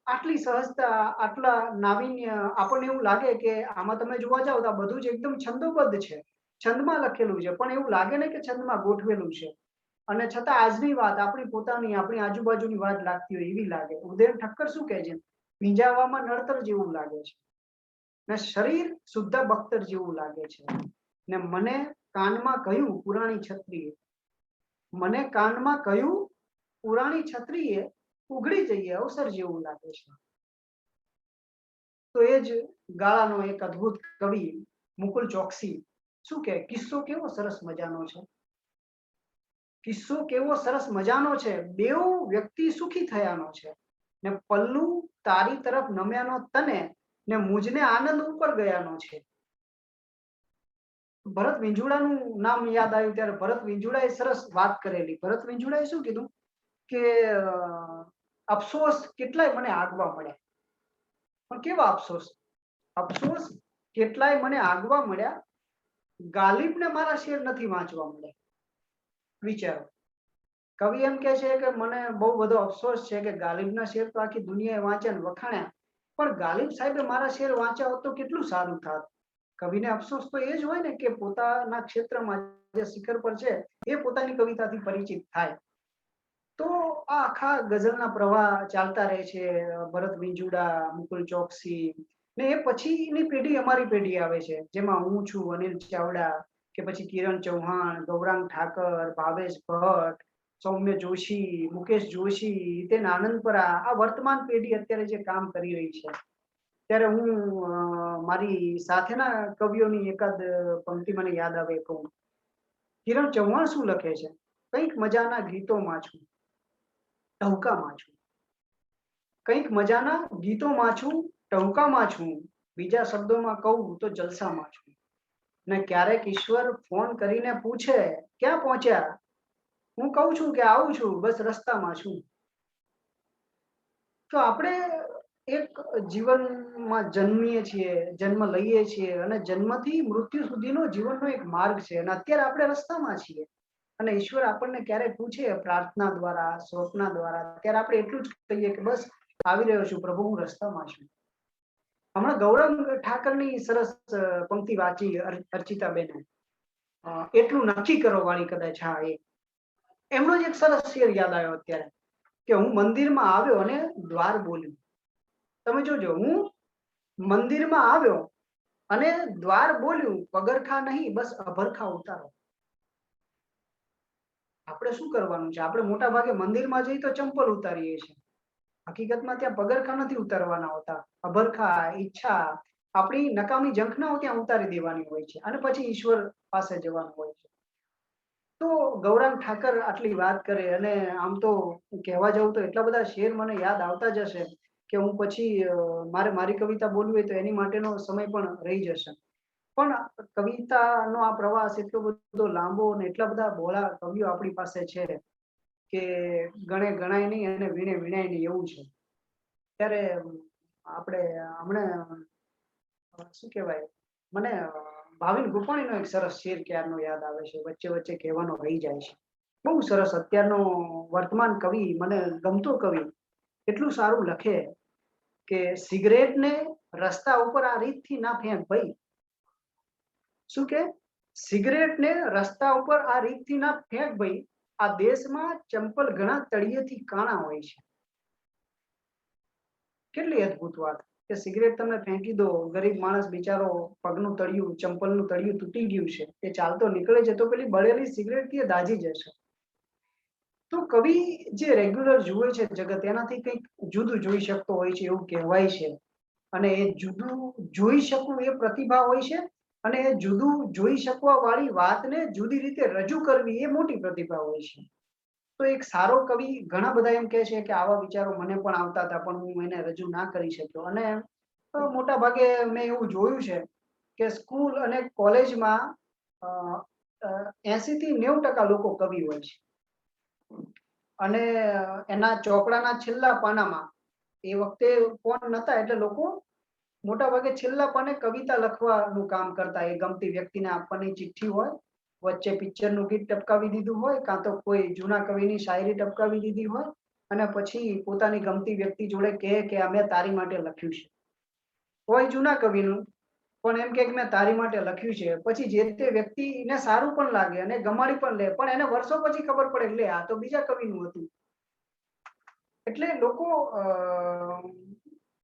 આટલી સહજતા, આટલા નાવીન્ય, આપણને એવું લાગે કે આમાં તમે જોવા જાવ તો બધું જ એકદમ છંદોબદ્ધ છે, છંદમાં લખેલું છે, પણ એવું લાગે ને કે છંદમાં ગોઠવેલું છે. અને છતાં આજની વાત આપણી પોતાની, આપણી આજુબાજુની વાત લાગતી હોય એવી લાગે. ઉદયન ઠક્કર શું કહે છે, ભીંજાવામાં નડતર જેવું લાગે છે, ને શરીર શુદ્ધ બખ્તર જેવું લાગે છે, ને મને કાનમાં કહ્યું પુરાણી છત્રીએ, મને કાનમાં કહ્યું પુરાણી છત્રીએ, ઉઘડી જઈએ અવસર જેવું લાગે છે. તો એ જ ગાળાનો એક અદ્ભુત કવિ મુકુલ ચોકસી શું કહે, કિસ્સો કેવો સરસ મજાનો છે, કિસ્સો કેવો સરસ મજાનો છે, બેઉ વ્યક્તિ સુખી થયાનો છે, ને પલ્લું તારી તરફ નમ્યાનો તને, ને મુજને આનંદ ઉપર ગયાનો છે. ભરત વિંજુડાનું નામ યાદ આવ્યું ત્યારે ભરત વિંજુડાએ સરસ વાત કરેલી. ભરત વિંજુડાએ શું કીધું કે અફસોસ કેટલાય મને આગવા મળ્યા, પણ કેવા અફસોસ, અફસોસ કેટલાય મને આગવા મળ્યા, ગાલિબને મારા શેર નથી વાંચવા મળ્યા. વિચારો, કવિ એમ કે છે કે મને બહુ બધો અફસોસ છે કે ગાલિબના શેર તો આખી દુનિયાએ વાંચ્યા ને વખાણ્યા, પણ ગાલિબ સાહેબે મારા શેર વાંચ્યા હોત તો કેટલું સારું થાત. કવિને અફસોસ તો એ જ હોય ને કે પોતાના ક્ષેત્રમાં જે શિખર પર છે એ પોતાની કવિતાથી પરિચિત થાય. તો આ આખા ગઝલના પ્રવાહ ચાલતા રહે છે. ભરત વિંજુડા, મુકુલ ચોકસી, ને એ પછીની પેઢી અમારી પેઢી આવે છે, જેમાં હું છું, અનિલ ચાવડા, કે પછી કિરણ ચૌહાણ, ગૌરાંગ ઠાકર, ભાવેશ ભટ્ટ, સૌમ્ય જોશી, મુકેશ જોશી, હિતેન આનંદપરા. આ વર્તમાન પેઢી અત્યારે જે કામ કરી રહી છે. ત્યારે હું મારી સાથેના કવિઓની એકાદ પંક્તિ મને યાદ આવે કહું. કિરણ ચૌહાણ શું લખે છે, કંઈક મજાના ગીતોમાં છું, ટહુકામાં છું, કંઈક મજાના ગીતોમાં છું, ટહુકામાં છું, બીજા શબ્દોમાં કહું તો જલસામાં છું, ને ક્યારેક ઈશ્વર ફોન કરીને પૂછે ક્યાં પહોંચ્યા, હું કહું છું કે આવું છું, બસ રસ્તામાં છું. તો આપણે એક જીવનમાં જન્મીએ છીએ, જન્મ લઈએ છીએ, અને જન્મથી મૃત્યુ સુધીનો જીવનનો એક માર્ગ છે, અને અત્યારે આપણે રસ્તામાં છીએ. અને ઈશ્વર આપણને ક્યારેક પૂછે પ્રાર્થના દ્વારા, સ્વપ્ન દ્વારા, ત્યારે આપણે એટલું જ કહીએ કે બસ આવી રહ્યો છું પ્રભુ, હું રસ્તામાં છું. હમણાં ગૌરંગ ઠાકરની સરસ પંક્તિ વાંચી અર્ચિતાબેને, એટલું નક્કી કરો વાળી કદાચ, હા એ એમનો જ એક સરસ શેર યાદ આવ્યો અત્યારે કે હું મંદિરમાં આવ્યો અને દ્વાર બોલ્યું. તમે જોજો, હું મંદિરમાં આવ્યો અને દ્વાર બોલ્યું, પગરખા નહીં બસ અભરખા ઉતારો. આપણે શું કરવાનું છે, આપણે મોટા ભાગે મંદિરમાં જઈ તો ચંપલ ઉતારીએ છીએ, હકીકતમાં ત્યાં પગરખા નથી ઉતારવાના હોતા, અભરખા, ઈચ્છા, આપણી નકામી ઝંખનાઓ ત્યાં ઉતારી દેવાની હોય છે, અને પછી ઈશ્વર પાસે જવાનું હોય છે. તો ગૌરાંગ ઠાકર આટલી વાત કરે, અને આમ તો કહેવા જાઉં તો એટલા બધા શેર મને યાદ આવતા જશે કે હું પછી મારે મારી કવિતા બોલવી હોય તો એની માટેનો સમય પણ રહી જશે. પણ કવિતાનો આ પ્રવાસ એટલો બધો લાંબો અને એટલા બધા ભોળા કવિઓ આપણી પાસે છે કે ગણે ગણાય નહીં અને વીણે વીણાય નહીં એવું છે. ત્યારે આપણે હમણાં શું કહેવાય, મને ભાવિન ગુપાણીનો એક સરસ શેર ક્યારનો યાદ આવે છે, વચ્ચે વચ્ચે કહેવાનો રહી જાય છે. બહુ સરસ, અત્યારનો વર્તમાન કવિ, મને ગમતો કવિ, એટલું સારું લખે કે સિગરેટને રસ્તા ઉપર આ રીતથી ના ફેંક ભાઈ. શું કે સિગરેટને રસ્તા ઉપર આ રીતથી ના ફેંક ભાઈ, આ દેશમાં ચંપલ ઘણા તળિયેથી કાણા હોય છે. કેટલી અદ્ભુત વાત કે સિગરેટ તમે ફેંકી દો, ગરીબ માણસ બિચારો પગનું તળિયું, ચંપલનું તળિયું તૂટી ગયું છે, એ ચાલતો નીકળે છે તો પેલી બળેલી સિગરેટથી એ દાઝી જશે. તો કવિ જે રેગ્યુલર જુએ છે જગત, એનાથી કંઈક જુદું જોઈ શકતો હોય છે એવું કહેવાય છે. અને એ જુદું જોઈ શકવું એ પ્રતિભા હોય છે, અને એ જુદું જોઈ શકવા વાળી વાતને જુદી રીતે રજૂ કરવી એ મોટી પ્રતિભા હોય છે. તો એક સારો કવિ, ઘણા બધા એમ કહે છે કે આવા વિચારો મને પણ આવતા હતા પણ હું એને રજૂ ના કરી શક્યો. અને મોટા ભાગે મેં એવું જોયું છે કે સ્કૂલ અને કોલેજમાં 80 થી 90% લોકો કવિ હોય છે. અને એના ચોપડાના છેલ્લા પાનામાં, એ વખતે ફોન નતા એટલે લોકો મોટા ભાગે છેલ્લા પાને કવિતા લખવાનું કામ કરતા. એ ગમતી વ્યક્તિને આપવાની ચિઠ્ઠી હોય, વચ્ચે પિક્ચરનું ગીત ટપકાવી દીધું હોય, કાં તો કોઈ જૂના કવિની શાયરી ટપકાવી દીધી હોય, અને પછી પોતાની ગમતી વ્યક્તિ જોડે કહે કે અમે તારી માટે લખ્યું છે. હોય જૂના કવિનું, પણ એમ કે મેં તારી માટે લખ્યું છે. પછી જે તે વ્યક્તિને સારું પણ લાગે અને ગમાડી પણ લે, પણ એને વર્ષો પછી ખબર પડે એટલે આ તો બીજા કવિનું હતું. એટલે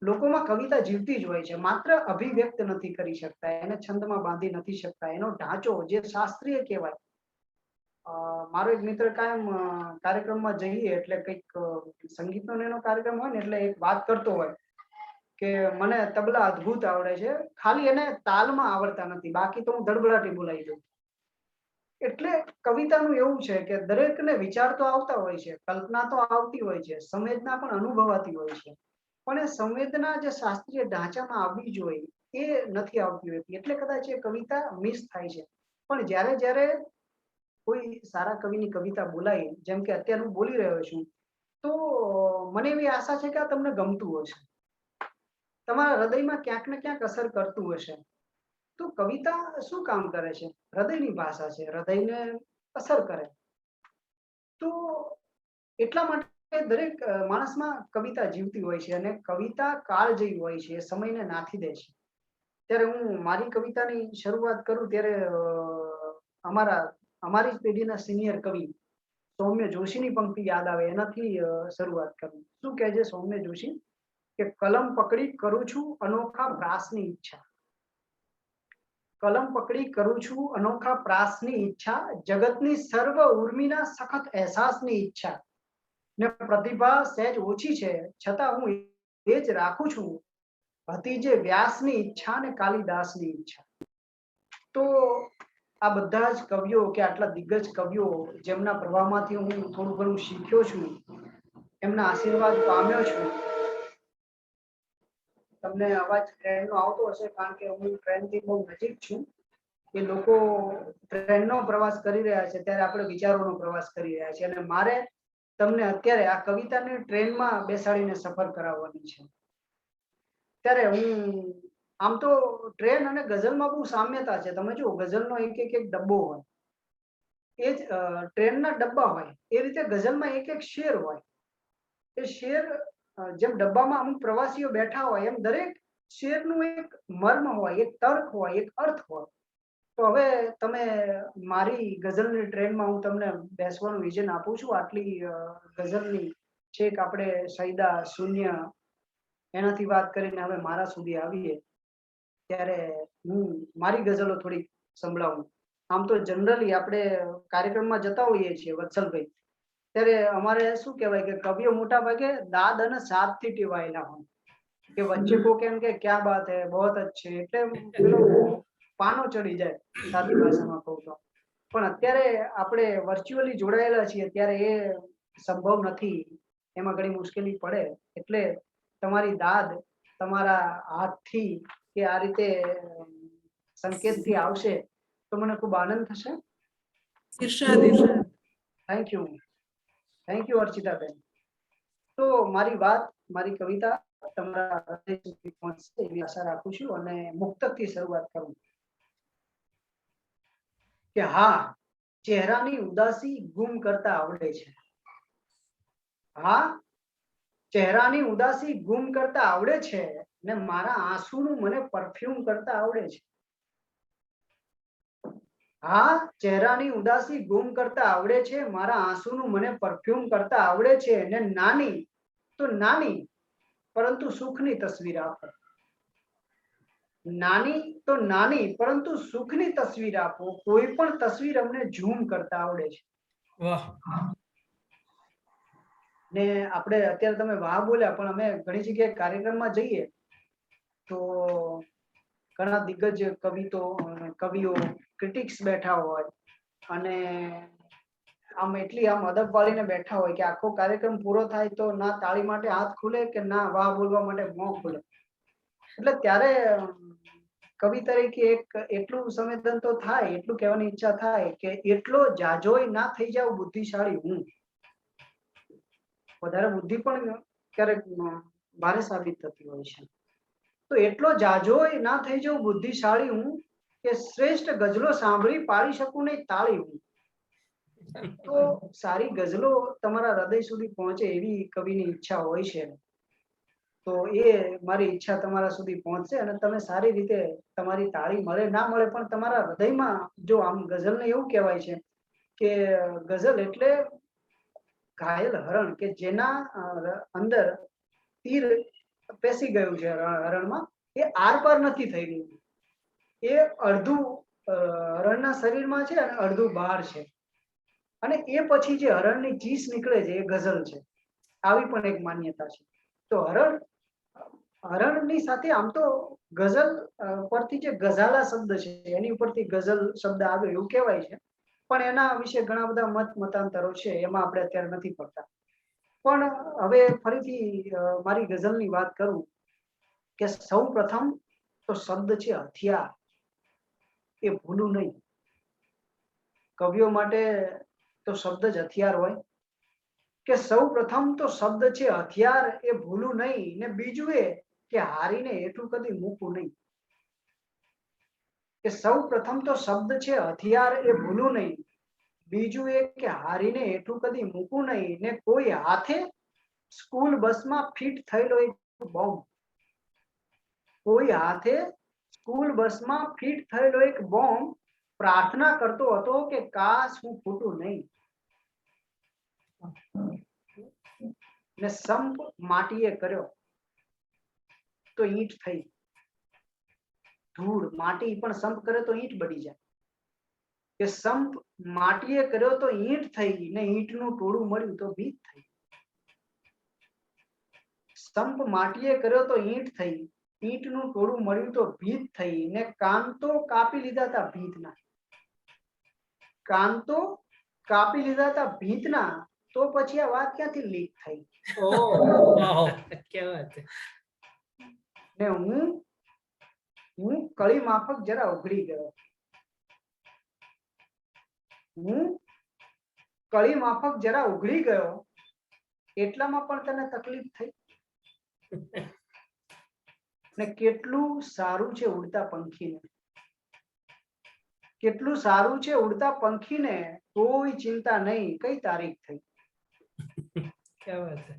લોકોમાં કવિતા જીવતી જ હોય છે, માત્ર અભિવ્યક્ત નથી કરી શકતા, એને છંદમાં બાંધી નથી શકતા. એનો ઢાંચો જે શાસ્ત્રીય કહેવાય. મારો એક મિત્ર કાયમ કાર્યક્રમમાં જઈએ એટલે કંઈક સંગીતનો એનો કાર્યક્રમ હોય ને એટલે એક વાત કરતો હોય કે મને તબલા અદ્ભુત આવડે છે, ખાલી એને તાલમાં આવડતા નથી, બાકી તો હું ધડબડાટી બોલાવી દઉં. એટલે કવિતાનું એવું છે કે દરેકને વિચાર તો આવતા હોય છે, કલ્પના તો આવતી હોય છે, સંવેદના પણ અનુભવાતી હોય છે, પણ એ સંવેદના જે શાસ્ત્રીય ઢાંચામાં આવવી જોઈએ એ નથી આવતી હોતી. એટલે કદાચ એ કવિતા મિસ થાય છે. પણ જ્યારે જ્યારે કોઈ સારા કવિની કવિતા બોલાય, જેમ કે અત્યારે હું બોલી રહ્યો છું, તો મને એવી આશા છે કે આ તમને ગમતું હશે, તમારા હૃદયમાં ક્યાંક ને ક્યાંક અસર કરતું હશે. તો કવિતા શું કામ કરે છે? હૃદયની ભાષા છે, હૃદયને અસર કરે. તો એટલા માટે દરેક માણસમાં કવિતા જીવતી હોય છે, અને કવિતા કાળજયી હોય છે, એ સમયને નાથી દે છે. ત્યારે હું મારી કવિતાની શરૂઆત કરું ત્યારે અમારી જ પેઢીના સિનિયર કવિ સૌમ્ય જોશીની પંક્તિ યાદ આવે, એનાથી શરૂઆત કરું. શું કહે છે સૌમ્ય જોશી કે કલમ પકડી કરું છું અનોખા પ્રાસની ઈચ્છા. કલમ પકડી કરું છું અનોખા પ્રાસની ઈચ્છા, જગતની સર્વ ઉર્મિના સખત અહેસાસની ઈચ્છા. ને પ્રતિભા સહેજ ઓછી છે છતાં હું એ જ રાખું છું, હતી જે વ્યાસની ઈચ્છા ને કાલિદાસની ઈચ્છા. તો આ બધા જ કવિઓ કે આટલા દિગ્ગજ કવિઓ જેમના પ્રભાવમાંથી હું થોડું ઘણું શીખ્યો છું, એમના આશીર્વાદ પામ્યો છું. તમને અવાજ ટ્રેનનો આવતો હશે કારણ કે હું ટ્રેનથી બહુ નજીક છું. એ લોકો ટ્રેનનો પ્રવાસ કરી રહ્યા છે ત્યારે આપણે વિચારોનો પ્રવાસ કરી રહ્યા છીએ, અને મારે તમને અત્યારે આ કવિતાને ટ્રેનમાં બેસાડીને સફર કરાવવાની છે. ત્યારે હું આમ તો ટ્રેન અને ગઝલમાં બહુ સામ્યતા છે. તમે જુઓ, ગઝલનો એક ડબ્બો હોય, એ જ ટ્રેનના ડબ્બા હોય, એ રીતે ગઝલમાં એક શેર હોય. એ શેર જેમ ડબ્બામાં અમુક પ્રવાસીઓ બેઠા હોય, એમ દરેક શેરનું એક મર્મ હોય, એક તર્ક હોય, એક અર્થ હોય. તો હવે તમે મારી ગઝલની ટ્રેનમાં હું તમને બેસવાનું વિઝન આપું છું. આટલી ગઝલની છેક આપણે સૈદા શૂન્ય એનાથી વાત કરીને હવે મારા સુધી આવીએ, ત્યારે હું મારી ગઝલો થોડી સંભળાવું. આમ તો જનરલી આપણે કાર્યક્રમમાં જતા હોઈએ છીએ વત્સલભાઈ, ત્યારે અમારે શું કહેવાય કે કવિઓ મોટા ભાગે દાદ અને સાદથી ટેવાયેલા હોય કે વચ્ચે કો કેમ કે ક્યા બાત હે, બહોત અચ્છે, એટલે પેલો પાનો ચડી જાય સાદી ભાષામાં કહું તો. પણ અત્યારે આપણે વર્ચ્યુઅલી જોડાયેલા છીએ ત્યારે એ સંભવ નથી, એમાં ઘણી મુશ્કેલી પડે. એટલે તમારી દાદ તમારા હાથથી કે આ રીતે સંકેતથી આવશે તો મને ખૂબ આનંદ થશે. ઈર્ષાદ ઈર્ષાદ. થેન્ક યુ અર્ચિતાબેન. તો મારી વાત, મારી કવિતા તમારા હૃદય સુધી પહોંચશે એવી આશા રાખું છું અને મુક્તકથી શરૂઆત કરું કે હા, ચહેરાની ઉદાસી ગુમ કરતા આવડે છે. હા, ચહેરાની ઉદાસી ગુમ કરતા આવડે છે ને મારા આંસુનું મને પરફ્યુમ કરતા આવડે છે. હા, ચહેરાની ઉદાસી ગુમ કરતા આવડે છે, મારા આંસુનું મને પરફ્યુમ કરતા આવડે છે ને નાની તો નાની પરંતુ સુખની તસવીર આપો. નાની તો નાની પરંતુ સુખની તસવીર આપો. કોઈ પણ તસવીર અમને ઝૂમ કરતા આવડે છે. વાહ. ને આપણે અત્યારે તમે વાહ બોલ્યા, પણ અમે ઘણી જગ્યાએ કાર્યક્રમમાં જઈએ તો ઘણા દિગ્ગજ કવિઓ ક્રિટિક્સ બેઠા હોય અને આમ એટલી આમ અદબ વાળીને બેઠા હોય કે આખો કાર્યક્રમ પૂરો થાય તો ના તાળી માટે હાથ ખુલે કે ના વાહ બોલવા માટે મોં ખુલે. એટલે ત્યારે કવિ તરીકે એક એટલું સંવેદન તો થાય, એટલું કહેવાની ઈચ્છા થાય કે એટલો જાજોય ના થઈ જાવ બુદ્ધિશાળી હું. વધારે બુદ્ધિ પણ ક્યારેક ભારે સાબિત થતી હોય છે. તો એટલો જાજોય ના થઈ જાઉં બુદ્ધિશાળી હું કે શ્રેષ્ઠ ગઝલો સાંભળી પાડી શકું નહીં તાળી હું. તો સારી ગઝલો તમારા હૃદય સુધી પહોંચે એવી કવિની ઈચ્છા હોય છે. તો એ મારી ઈચ્છા તમારા સુધી પહોંચશે અને તમે સારી રીતે, તમારી તાળી મળે ના મળે પણ તમારા હૃદયમાં, જો આમ ગઝલને એવું કહેવાય છે કે ગઝલ એટલે ઘાયલ હરણ કે જેના અંદર તીર પેસી ગયું છે હરણમાં, એ આર પાર નથી થઈ રહ્યું. એ અડધું હરણના શરીરમાં છે અને અડધું બહાર છે. અને એ પછી જે હરણની ચીસ નીકળે છે એ ગઝલ છે. આવી પણ એક માન્યતા છે. તો હરણની સાથે આમ તો ગઝલ પરથી જે ગઝાલા શબ્દ છે એની ઉપરથી ગઝલ શબ્દ આવ્યો એવું કહેવાય છે. પણ એના વિશે ઘણા બધા મતાંતરો છે, એમાં આપણે અત્યારે નથી પડતા. પણ હવે ફરીથી મારી ગઝલની વાત કરું કે સૌ પ્રથમ તો શબ્દ છે હથિયાર, એ ભૂલું નહીં. કવિઓ માટે તો શબ્દ જ હથિયાર હોય કે સૌ પ્રથમ તો શબ્દ છે હથિયાર, એ ભૂલું નહીં. ને બીજું એ કે હારીને હેઠું કદી મૂકવું નહીં. કે સૌ પ્રથમ તો શબ્દ છે હથિયાર, એ ભૂલું નહીં. બીજું એ કે હારીને હેઠું કદી મૂકવું નહીં. ને કોઈ હાથે સ્કૂલ બસમાં ફિટ થયેલો એક બોમ્બ, કોઈ હાથે સ્કૂલ બસમાં ફિટ થયેલો એક બોમ્બ પ્રાર્થના કરતો હતો કે કાશ હું ફૂટું નહીં. ને સંપ માટીએ કર્યો તો ઈંટ થઈ. ધૂળ માટી પણ સંપ કરે તો ઈંટ બની જાય. કે સંપ માટીએ કર્યો તો ઈંટ થઈ ને ઈંટનું ટોળું મળ્યું તો ભીત થઈ. સંપ માટીએ કર્યો તો ઈંટ થઈ, ઈંટનું ટોળું મળ્યું તો ભીત થઈ. ને કાન તો કાપી લીધા હતા ભીતના, કાન તો કાપી લીધા હતા ભીતના, તો પછી આ વાત ક્યાંથી લીક થઈ. क्या बात है. ને હું કળી માફક જરા ઉઘડી ગયો. હું કળી માફક જરા ઉઘડી ગયો એટલામાં પણ તને તકલીફ થઈ. ને કેટલું સારું છે ઉડતા પંખીને, કેટલું સારું છે ઉડતા પંખીને, કોઈ ચિંતા નહીં કઈ તારીખ થઈ. क्या बात है.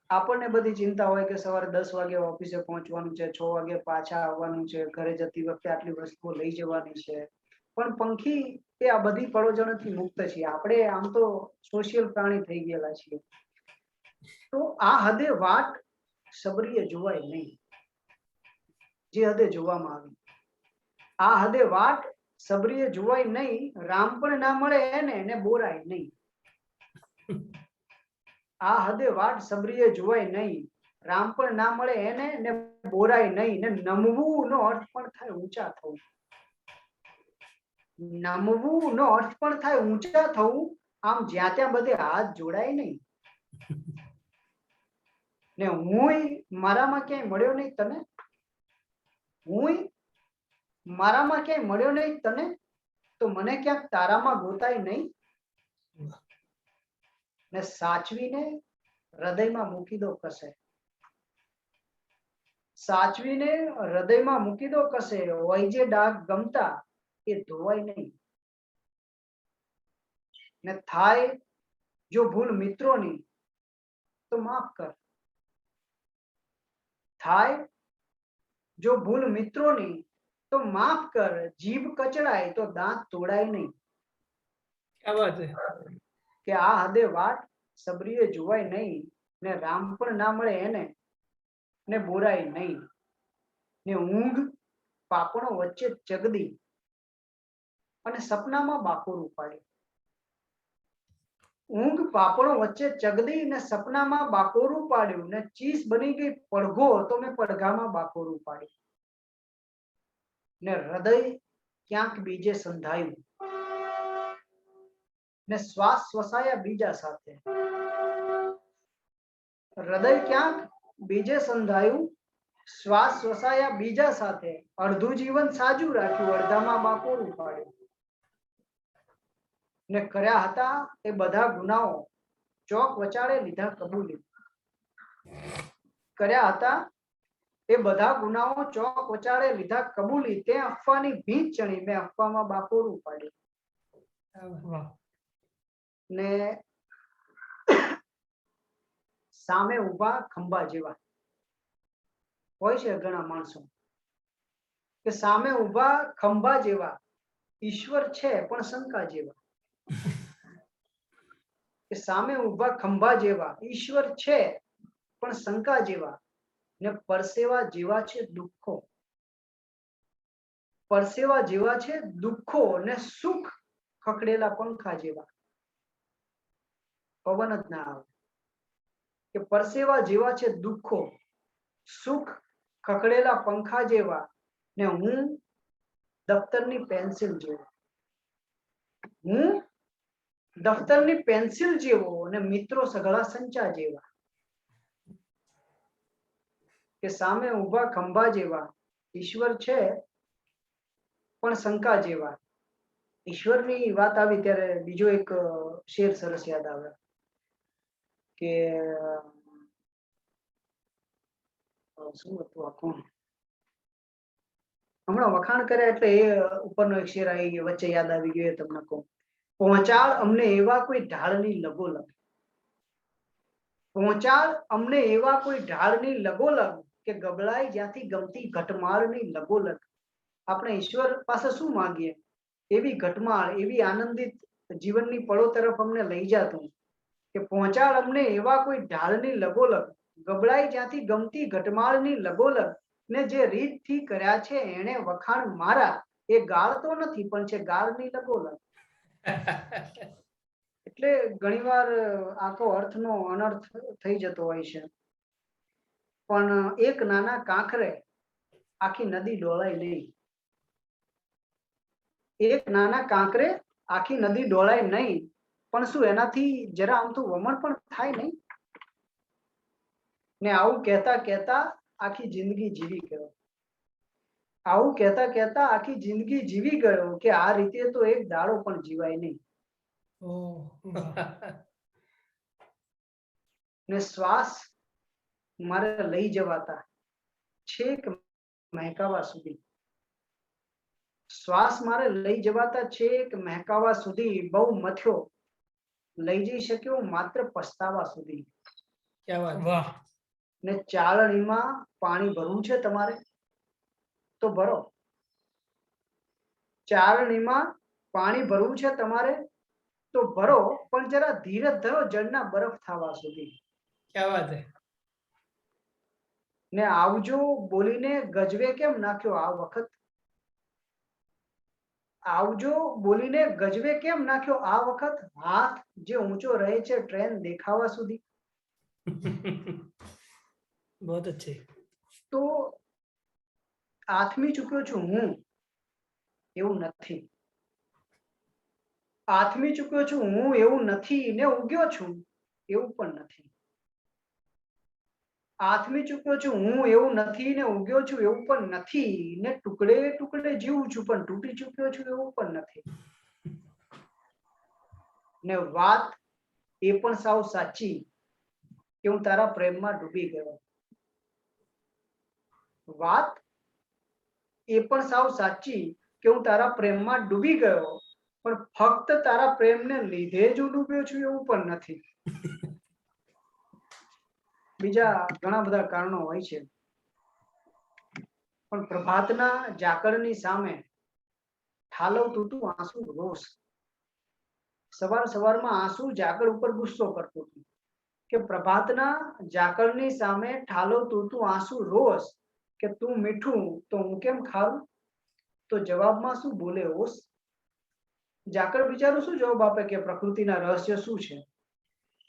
આપણને બધી ચિંતા હોય કે સવારે 10 વાગે ઓફિસે પહોંચવાનું છે, 6 વાગે પાછા આવવાનું છે, ઘરે જતી વખતે આટલી વસ્તુઓ લઈ જવાની છે. પણ પંખી એ આ બધી પરોજણોથી મુક્ત છે. આપણે આમ તો સોશિયલ પ્રાણી થઈ ગયેલા છીએ. તો આ હદે વાટ સબરીએ જોવાય નહીં જે હદે જોવામાં આવી. આ હદે વાટ સબરીએ જોવાય નહીં, રામ પણ ના મળે એને ને બોરાય નહીં. આ હદે વાટ સબરીએ જોવાય નહીં, રામ પણ ના મળે એને ને બોરાય નહીં. ને નમવું નો અર્થ પણ થાય ઊંચા થવું. નમવું નો અર્થ પણ થાય ઊંચા થવું. આમ જ્યાં ત્યાં બધે હાથ જોડાય નહીં. ને હુંય મારામાં ક્યાંય મળ્યો નહીં તને, હુંય મારામાં ક્યાંય મળ્યો નહીં તને, તો મને ક્યાંક તારામાં ગોતાય નહીં. ને સાચવીને હૃદયમાં મૂકી દો કસે, સાચવીને હૃદયમાં મૂકી દો કસે. હોય જે ડાઘ ગમતા એ ધોવાય નહીં. ને થાય જો ભૂલ મિત્રોની તો માફ કર. થાય જો ભૂલ મિત્રોની તો માફ કર. જીભ કચડાય તો દાંત તોડાય નહીં. क्या बात है. કે આ હદે વાટ સબરીએ જોવાય નહીં. ને રામ પણ ના મળે એને, ને બોરાય નહીં. ને ઊંઘ પાપણો વચ્ચે ચગદી અને સપનામાં બાકોરું પાડ્યું. ઊંઘ પાપણો વચ્ચે ચગદી ને સપનામાં બાકોરું પાડ્યું. ને ચીસ બની ગઈ પડઘો તો મેં પડઘામાં બાકોરું પાડ્યું. ને હૃદય ક્યાંક બીજે સંધાયું ને શ્વાસ શ્વસાયા બીજા સાથે. હૃદય ક્યાંક બીજે સંધાયું, શ્વાસ શ્વસાયા બીજા સાથે. અડધું જીવન સાજું રાખ્યું, અડધામાં બાકોરું પાડ્યું. ને કર્યા હતા એ બધા ગુનાઓ ચોક વચાળે લીધા કબૂલી. કર્યા હતા એ બધા ગુનાઓ ચોક વચાળે લીધા કબૂલી. તે અફવાની ભીંત ચણી, મેં અફવામાં બાકોરું પાડ્યું. ને સામે ઉભા ખંભા જેવા હોય છે ઘણા માણસો, કે સામે ઉભા ખંભા જેવા ઈશ્વર છે પણ શંકા જેવા. કે સામે ઉભા ખંભા જેવા ઈશ્વર છે પણ શંકા જેવા. ને પરસેવા જેવા છે દુઃખો, પરસેવા જેવા છે દુઃખો. ને સુખ ખકડેલા પંખા જેવા. પવન જ ના આવે. કે પરસેવા જેવા છે દુઃખો, સુખ ખકડેલા પંખા જેવા. ને હું દફતરની પેન્સિલ જેવો, હું દફતરની પેન્સિલ જેવો. અને મિત્રો સઘળા સંચા જેવા. કે સામે ઉભા ખંભા જેવા ઈશ્વર છે પણ શંકા જેવા. ઈશ્વરની વાત આવી ત્યારે બીજો એક શેર સરસ યાદ આવે કે શું હતું આખું, હમણાં વખાણ કર્યા એટલે એ ઉપરનો એક શેર આવી ગયો, વચ્ચે યાદ આવી ગયો. એ તમને કહું. પહોંચાડ અમને એવા કોઈ ઢાળની લગોલગ, પહોંચાડ અમને એવા કોઈ ઢાળની લગોલગ. કે ગબડાય જ્યાંથી ગમતી ઘટમાળની લગોલગ. આપણે ઈશ્વર પાસે શું માંગીએ? એવી ઘટમાળ, એવી આનંદિત જીવનની પળો તરફ અમને લઈ જાતું. કે પહોંચાડ અમને એવા કોઈ ઢાળની લગોલગ. ગબડાય જ્યાંથી ગમતી ઘટમાળની લગોલગ. ને જે રીતથી કર્યા છે એને વખાણ મારા, એ ગાળ તો નથી પણ છે ગાળની લગોલગ. એટલે ઘણીવાર આખો અર્થનો અનર્થ થઈ જતો હોય છે. પણ એક નાના કાંકરે આખી નદી ડોળાય નહીં. એક નાના કાંકરે આખી નદી ડોળાય નહીં. પણ શું એનાથી જરા આમ તો વમણ પણ થાય નહીં? ને આવું કહેતા કહેતા આખી જિંદગી જીવી ગયો. આવું કહેતા કહેતા આખી જિંદગી જીવી ગયો. કે આ રીતે તો એક દાડો પણ જીવાય નહીં. ને શ્વાસ મારે લઈ જવાતા છેક મહેકાવા સુધી. શ્વાસ મારે લઈ જવાતા છેક મહેકાવા સુધી. બહુ મથ્યો લઈ જઈ શક્યો માત્ર પસ્તાવા સુધી. વાહ. ને ચાળણીમાં પાણી ભરવું છે તમારે તો ભરો. ચાળણીમાં પાણી ભરવું છે તમારે તો ભરો. પણ જરા ધીરજ ધરો જળના બરફ થવા સુધી. क्या बात है. ને આવજો બોલીને ગજવે કેમ નાખ્યો આ વખત? આવજો બોલીને ગજવે કેમ નાખ્યો આ વખત? હાથ જે ઊંચો રહે છે ટ્રેન દેખાવા સુધી. बहुत अच्छे. તો આથમી ચૂક્યો છું હું એવું નથી. આથમી ચૂક્યો છું હું એવું નથી ને ઉગ્યો છું એવું પણ નથી. આથમી ચૂક્યો છું હું એવું નથી ને ઉગ્યો છું એવું પણ નથી ને ટુકડે ટુકડે જીવું છું પણ તૂટી ચૂક્યો છું એવું પણ નથી. ને વાત એ પણ સાવ સાચી કે હું તારા પ્રેમમાં ડૂબી ગયો. વાત એ પણ સાવ સાચી કે હું તારા પ્રેમમાં ડૂબી ગયો, પણ ફક્ત તારા પ્રેમને લીધે જ હું ડૂબ્યો છું એવું પણ નથી. બીજા ઘણા બધા કારણો હોય છે, પણ પ્રભાતના ઝાકળની સામે ઠાલવતું તું આંસુ રોષ. સવાર સવારમાં આંસુ ઝાકળ ઉપર ગુસ્સો કરતું હતું કે પ્રભાતના ઝાકળની સામે ઠાલવતું તું આંસુ રોષ કે તું મીઠું તો હું કેમ ખાવું? તો જવાબમાં શું બોલે ઓસ? ઝાકળ બિચારું શું જવાબ આપે કે પ્રકૃતિના રહસ્ય શું છે?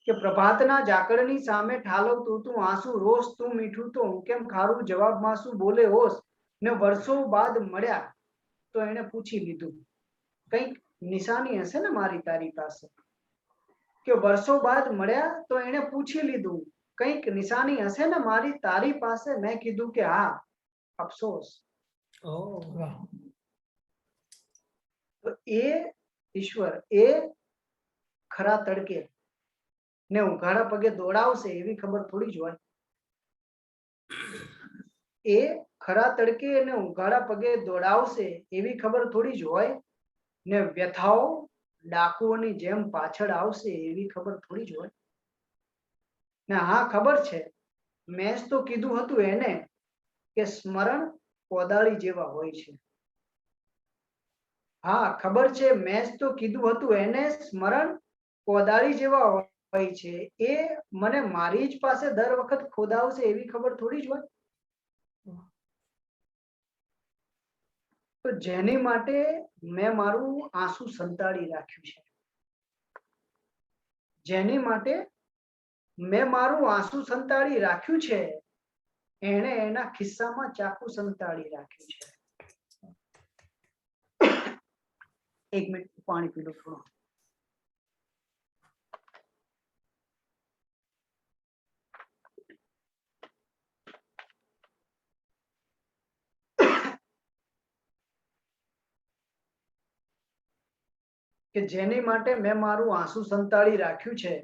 કે પ્રભાતના ઝાકળની સામે ઠાલવતું તું આંસુ રોષ, તું મીઠું તો હું કેમ ખારું? જવાબમાં શું બોલે ઓસ? ને વર્ષો બાદ મળ્યા તો એને પૂછી લીધું, કંઈક નિશાની હશે ને મારી તારી પાસે? કે વર્ષો બાદ મળ્યા તો એને પૂછી લીધું, કંઈક નિશાની હશે ને મારી તારી પાસે? મેં કીધું કે હા, અફસોસ. તો એ ઈશ્વર એ ખરા તડકે ને ઉઘાડા પગે દોડાવશે એવી ખબર થોડી જ હોય. એ ખરા તડકે ને ઉઘાડા પગે દોડાવશે એવી ખબર થોડી જ હોય. ને વ્યથાઓ ડાકુઓની જેમ પાછળ આવશે એવી ખબર થોડી જ હોય. ને હા ખબર છે, મેં જ તો કીધું હતું એને કે સ્મરણ કોદાળી જેવા હોય છે. હા ખબર છે, મેં જ તો કીધું હતું એને સ્મરણ કોદાળી જેવા હોય છે. એ મને મારી જ પાસે દર વખત ખોદાવશે એવી ખબર થોડી જ હોય. તો જેની માટે મેં મારું આંસુ સંતાડી રાખ્યું છે, જેની માટે મેં મારું આંસુ સંતાડી રાખ્યું છે, એણે એના ખિસ્સામાં ચાકુ સંતાડી રાખ્યું છે. એક મિનિટ પાણી પી લો થોડું. કે જેની માટે મેં મારું આંસુ સંતાડી રાખ્યું છે,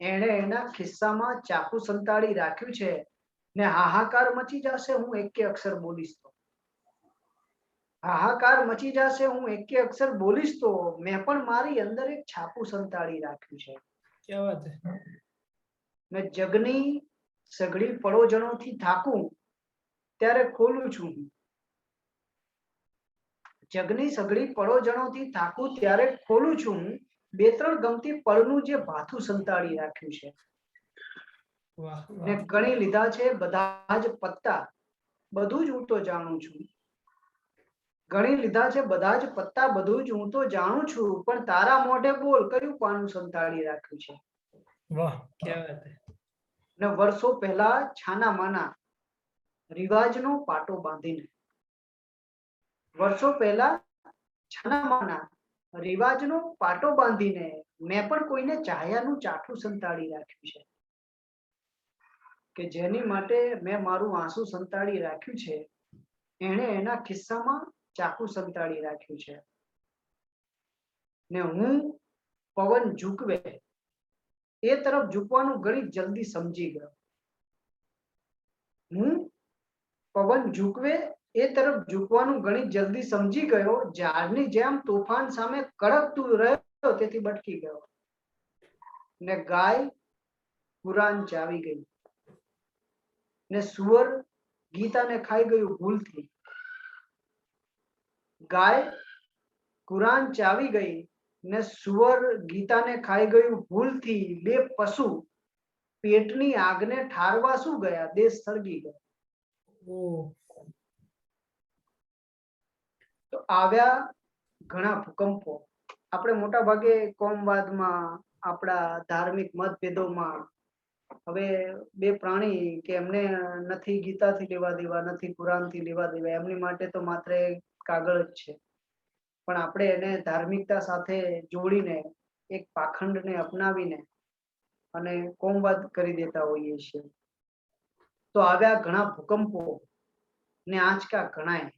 એણે એના ખિસ્સામાં ચાકુ સંતાડી રાખ્યું છે. ને હાહાકાર મચી જશે હું એકે અક્ષર બોલીશ તો. હાહાકાર મચી જશે હું એકે અક્ષર બોલીશ તો મેં પણ મારી અંદર એક છાપું સંતાડી રાખ્યું છે. ક્યા વાત હે? મેં જગની સઘળી પળોજણોથી થાકું ત્યારે ખોલું છું. જગની સઘળી પળોજણોથી થાકું ત્યારે ખોલું છું. બે ત્રણ ગમતી પળનું જે ભાથું સંતાડી રાખ્યું છે. ને ગણી લીધા છે બધા જ પત્તા, બધું જ હું તો જાણું છું. ગણી લીધા છે બધા જ પત્તા, બધું જ હું તો જાણું છું. પણ તારા મોઢે બોલ કયું પાનું સંતાડી રાખ્યું છે. વાહ, ક્યા વાત હે. ને વર્ષો પહેલા છાના માના રિવાજનો પાટો બાંધીને, વર્ષો પહેલા છાના માના રિવાજનો પાટો બાંધીને મેં પણ કોઈને ચાહ્યાનું ચાઠું સંતાડી રાખ્યું છે. કે જેની માટે મેં મારું આંસુ સંતાડી રાખ્યું છે, એણે એના ખિસ્સામાં ચાકુ સંતાડી રાખ્યું છે. ને હું પવન ઝૂકવે એ તરફ ઝૂકવાનું ઘણી જલ્દી સમજી ગયો. હું પવન ઝૂકવે એ તરફ ઝૂકવાનું ઘણી જલ્દી સમજી ગયો. ઝાડની જેમ તોફાન સામે કડકતું રહ્યો તેથી બટકી ગયો. ને ગાય કુરાન ચાવી ગઈ, ને સુવર ગીતાને ખાઈ ગયું ભૂલથી. ગાય કુરાન ચાવી ગઈ ને સુવર ગીતાને ખાઈ ગયું ભૂલથી. બે પશુ પેટની આગને ઠારવા શું ગયા, દેશ સળગી ગયો. તો આવ્યા ઘણા ભૂકંપો. આપણે મોટા ભાગે કોમવાદમાં, આપણા ધાર્મિક મતભેદોમાં હવે બે પ્રાણી કે એમને નથી ગીતાથી લેવા દેવા, નથી કુરાનથી લેવા દેવા, એમની માટે તો માત્ર કાગળ જ છે. પણ આપણે એને ધાર્મિકતા સાથે જોડીને એક પાખંડને અપનાવીને અને કોમવાદ કરી દેતા હોઈએ છીએ. તો આવ્યા ઘણા ભૂકંપો ને આંચકા ઘણાય,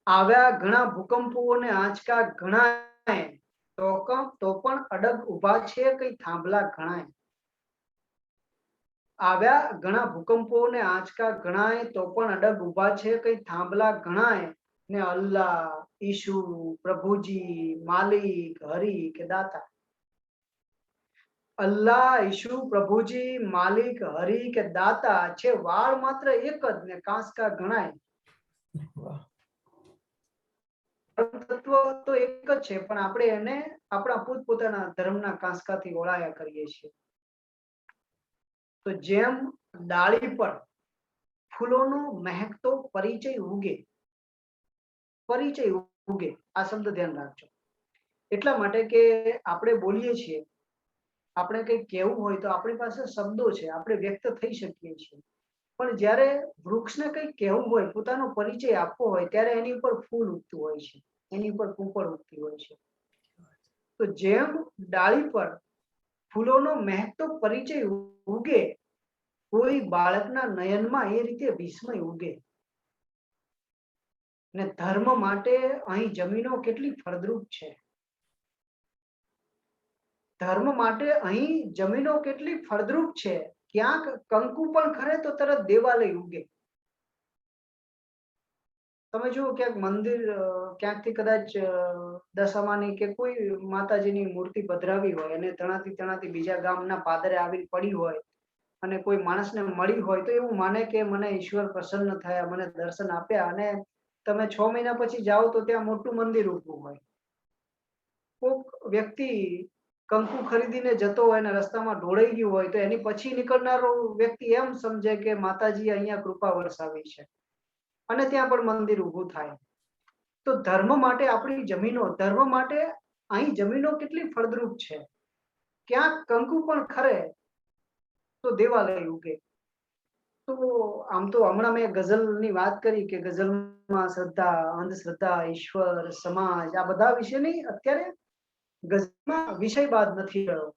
આવ્યા ઘણા ભૂકંપો ને આંચકા ઘણાય, તો પણ અડગ ઉભા છે કઈ થાંભલા ઘણાય. આવ્યા ઘણા ભૂકંપો ને આંચકા ઘણાય, તો પણ અડગ ઉભા છે કઈ થાંભલા ઘણાય. ને અલ્લાહ, ઈશુ, પ્રભુજી, માલિક, હરી કે દાતા. અલ્લાહ, ઈશુ, પ્રભુજી, માલિક, હરી કે દાતા છે વાળ માત્ર એક જ ને કાંસકા ઘણાય. તત્વ તો એક જ છે, પણ આપણે એને આપણા પોતપોતાના ધર્મના કાંસકાથી ઓળાયા કરીએ છીએ. તો જેમ ડાળી પર ફૂલોનો મહેકતો પરિચય ઉગે, પરિચય ઉગે, આ શબ્દ ધ્યાન રાખજો. એટલા માટે કે આપણે બોલીએ છીએ, આપણે કંઈક કહેવું હોય તો આપણી પાસે શબ્દો છે, આપણે વ્યક્ત થઈ શકીએ છીએ. પણ જ્યારે વૃક્ષને કંઈક કહેવું હોય, પોતાનો પરિચય આપવો હોય, ત્યારે એની ઉપર ફૂલ ઉગતું હોય છે, એની ઉપર કુંપળ ઉગતી હોય છે. તો જેમ ડાળી પર ફૂલોનો મહેકતો પરિચય ઉગે, કોઈ બાળકના નયનમાં એ રીતે વિસ્મય ઉગે. ને ધર્મ માટે અહીં જમીનો કેટલી ફળદ્રુપ છે. ધર્મ માટે અહીં જમીનો કેટલી ફળદ્રુપ છે. ક્યાંક કંકુ પણ ખરે તો તરત દેવાલય ઉગે. તમે જુઓ ક્યાંક મંદિર, ક્યાંકથી કદાચ દશામાની કે કોઈ માતાજીની મૂર્તિ પધરાવી હોય અને તણાતી બીજા ગામના પાદરે આવી પડી હોય અને કોઈ માણસને મળી હોય, તો એવું માને કે મને ઈશ્વર પ્રસન્ન થયા, મને દર્શન આપ્યા. અને તમે 6 મહિના પછી જાઓ તો ત્યાં મોટું મંદિર ઊભું હોય. કોક વ્યક્તિ કંકુ ખરીદીને જતો હોય અને રસ્તામાં ઢોળાઈ ગયું હોય, તો એની પછી નીકળનારો વ્યક્તિ એમ સમજે કે માતાજીએ અહીંયા કૃપા વરસાવી છે અને ત્યાં પણ મંદિર ઊભું થાય. તો ધર્મ માટે આપણી જમીનો, ધર્મ માટે અહીં જમીનો કેટલી ફળદ્રુપ છે. ક્યાંક કંકુ પણ ખરે તો દેવાલય ઉગે. તો આમ તો હમણાં મેં ગઝલની વાત કરી કે ગઝલમાં શ્રદ્ધા, અંધશ્રદ્ધા, ઈશ્વર, સમાજ, આ બધા વિશેની અત્યારે ગઝલમાં વિષયવાદ નથી રહ્યો.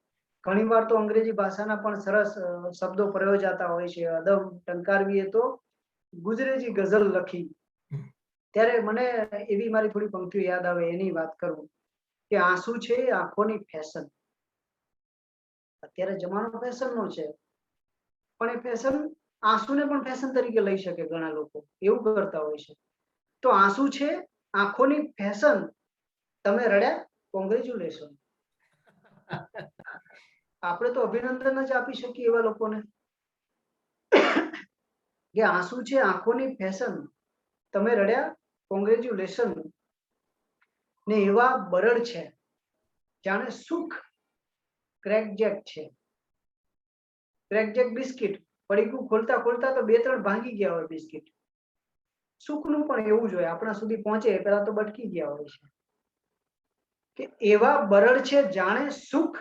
ઘણી વાર તો અંગ્રેજી ભાષાના પણ સરસ શબ્દો પ્રયોજાતા હોય છે. અદમ ટંકારવીએ તો ગુજરેજી ગઝલ લખી. ત્યારે મને એવી મારી થોડી પંક્તિઓ યાદ આવે, એની વાત કરું કે આંસુ છે આંખોની ફેશન. અત્યારે જમાનો ફેશનનો છે, પણ એ ફેશન આંસુને પણ ફેશન તરીકે લઈ શકે ઘણા લોકો, એવું કરતા હોય છે. તો આંસુ છે આંખોની ફેશન, તમે રડ્યા કોંગ્રેચ્યુલેશન. આપણે તો અભિનંદન જ આપી શકીએ એવા લોકોને કે આંસુ છે આંખોની ફેશન, તમે રડ્યા કોંગ્રેચ્યુલેશન. ને એવા બરડ છે જાણે સુખ ક્રેકજેક છે. ક્રેકજેક બિસ્કિટ પડીકું ખોલતા ખોલતા તો 2-3 ભાંગી ગયા હોય બિસ્કિટ. સુખનું પણ એવું જ હોય, આપણા સુધી પહોંચે પેલા તો બટકી ગયા હોય છે. કે એવા બરડ છે જાણે સુખ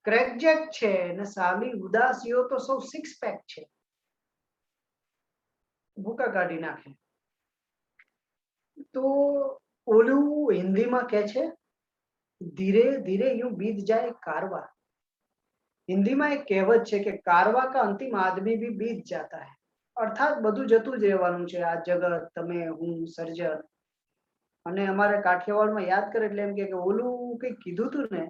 ક્રેકજેક છે, ને સાલી ઉદાસીઓ તો સૌ સિક્સ પેક છે, ભૂકા કાઢી નાખે. તો ઓલું હિન્દીમાં કહે છે, ધીરે ધીરે यूं बीत जाए कारवा. હિન્દીમાં એક કહેવત છે કે कारवा का अंतिम आदमी भी बीत जाता है. અર્થાત બધું જતું જ રહેવાનું છે, આ જગત, તમે, હું, સર્જન. અને અમારે કાઠિયાવાડમાં યાદ કરે એટલે એમ કે ઓલું કંઈક કીધું તું ને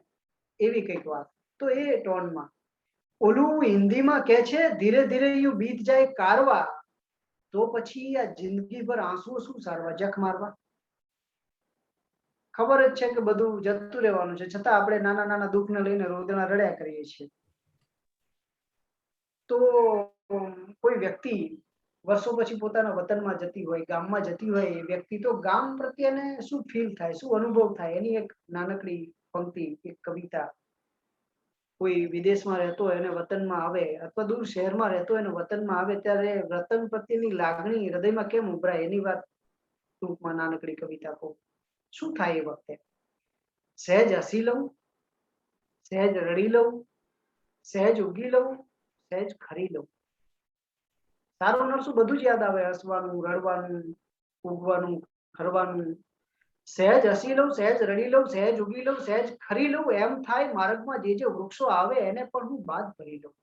એવી કંઈક વાત. તો એ ટોનમાં ઓલું હિન્દીમાં કહે છે, ધીરે ધીરે यूं बीत जाए कारवा. તો પછી આ જિંદગીભર આંસુ શું સારવા, જખ મારવા. ખબર જ છે કે બધું જતું રહેવાનું છે, છતાં આપણે નાના નાના દુઃખને લઈને રોદણા રડ્યા કરીએ છીએ. તો કોઈ વ્યક્તિ વર્ષો પછી પોતાના વતનમાં જતી હોય, ગામમાં જતી હોય, એ વ્યક્તિ તો ગામ પ્રત્યેને શું ફીલ થાય, શું અનુભવ થાય, એની એક નાનકડી પંક્તિ, એક કવિતા. કોઈ વિદેશમાં રહેતો હોય અને વતનમાં આવે, અથવા દૂર શહેરમાં રહેતો હોય અને વતનમાં આવે, ત્યારે વતન પ્રત્યેની લાગણી હૃદયમાં કેમ ઉભરાય, એની વાત ટૂંકમાં નાનકડી કવિતા કહું. શું થાય એ વખતે? સહેજ હસી લઉં, સહેજ રડી લઉં, સહેજ ઉગી લઉં, સહેજ ખરી લઉં. સારું નરસું બધું જ યાદ આવે, હસવાનું, રડવાનું, ઉગવાનું, ખરવાનું. સહેજ હસી લઉં, સહેજ રડી લઉં, સહેજ ઉગી લઉં, સહેજ ખરી લઉં, એમ થાય માર્ગમાં જે વૃક્ષો આવે એને પણ હું બાદ ભરી લઉં.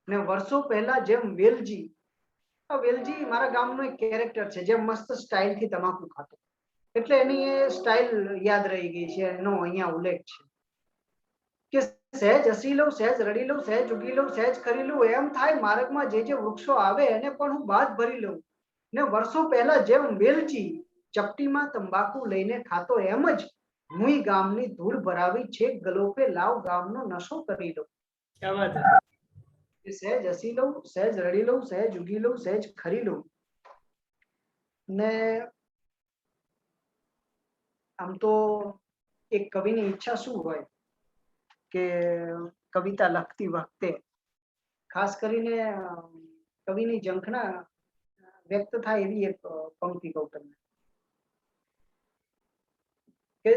ને વર્ષો પહેલા જેમ વેલજી, આ વેલજી મારા ગામનો એક કેરેક્ટર છે, જે મસ્ત સ્ટાઇલ થી તમાકુ ખાતો, એટલે એની એ સ્ટાઇલ યાદ રહી ગઈ છે, એનો અહીંયા ઉલ્લેખ છે કે સહેજ હસી લઉં, સહેજ રડી લઉં, સહેજ ઉગી લઉં, સહેજ ખરી લઉં, એમ થાય માર્ગમાં જે વૃક્ષો આવે એને પણ હું બાદ ભરી લઉં. ને વર્ષો પહેલા જેમ વેલજી ચપટીમાં તંબાકુ લઈને ખાતો, એમ જ હું ગામની ધૂળ ભરાવી છેક ગલોપે લાવ ગામનો નશો કરી લઉં. ક્યા વાત હે. સહેજ હસી લઉં, સહેજ રડી લઉં, સહેજ ઉગી લઉં, સહેજ ખરી લઉં. ને આમ તો એક કવિની ઈચ્છા શું હોય કે કવિતા લખતી વખતે ખાસ કરીને કવિની ઝંખના વ્યક્ત થાય એવી એક પંક્તિ કહું તમને કે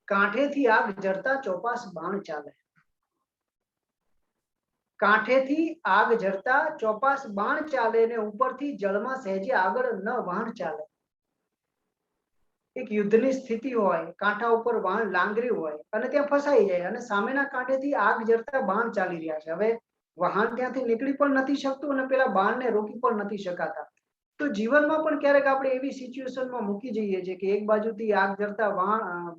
કાંઠેથી આગ જરતા ચોપાસ બાણ ચાલે. કાંઠેથી આગ જરતા ચોપાસ બાણ ચાલે ને ઉપરથી જળમાં સહેજે આગળ ન વહાણ ચાલે. એક યુદ્ધની સ્થિતિ હોય, કાંઠા ઉપર વાણ લાંગરી હોય અને ત્યાં ફસાઈ જાય અને સામેના કાંઠેથી આગ જરતા બાણ ચાલી રહ્યા છે. હવે વહાણ ત્યાંથી નીકળી પણ નથી શકતું અને પેલા બાણને રોકી પણ નથી શકાતા. તો જીવનમાં પણ ક્યારેક આપણે એવી સિચ્યુએશનમાં મૂકી જઈએ છીએ કે એક બાજુથી આગ જરતા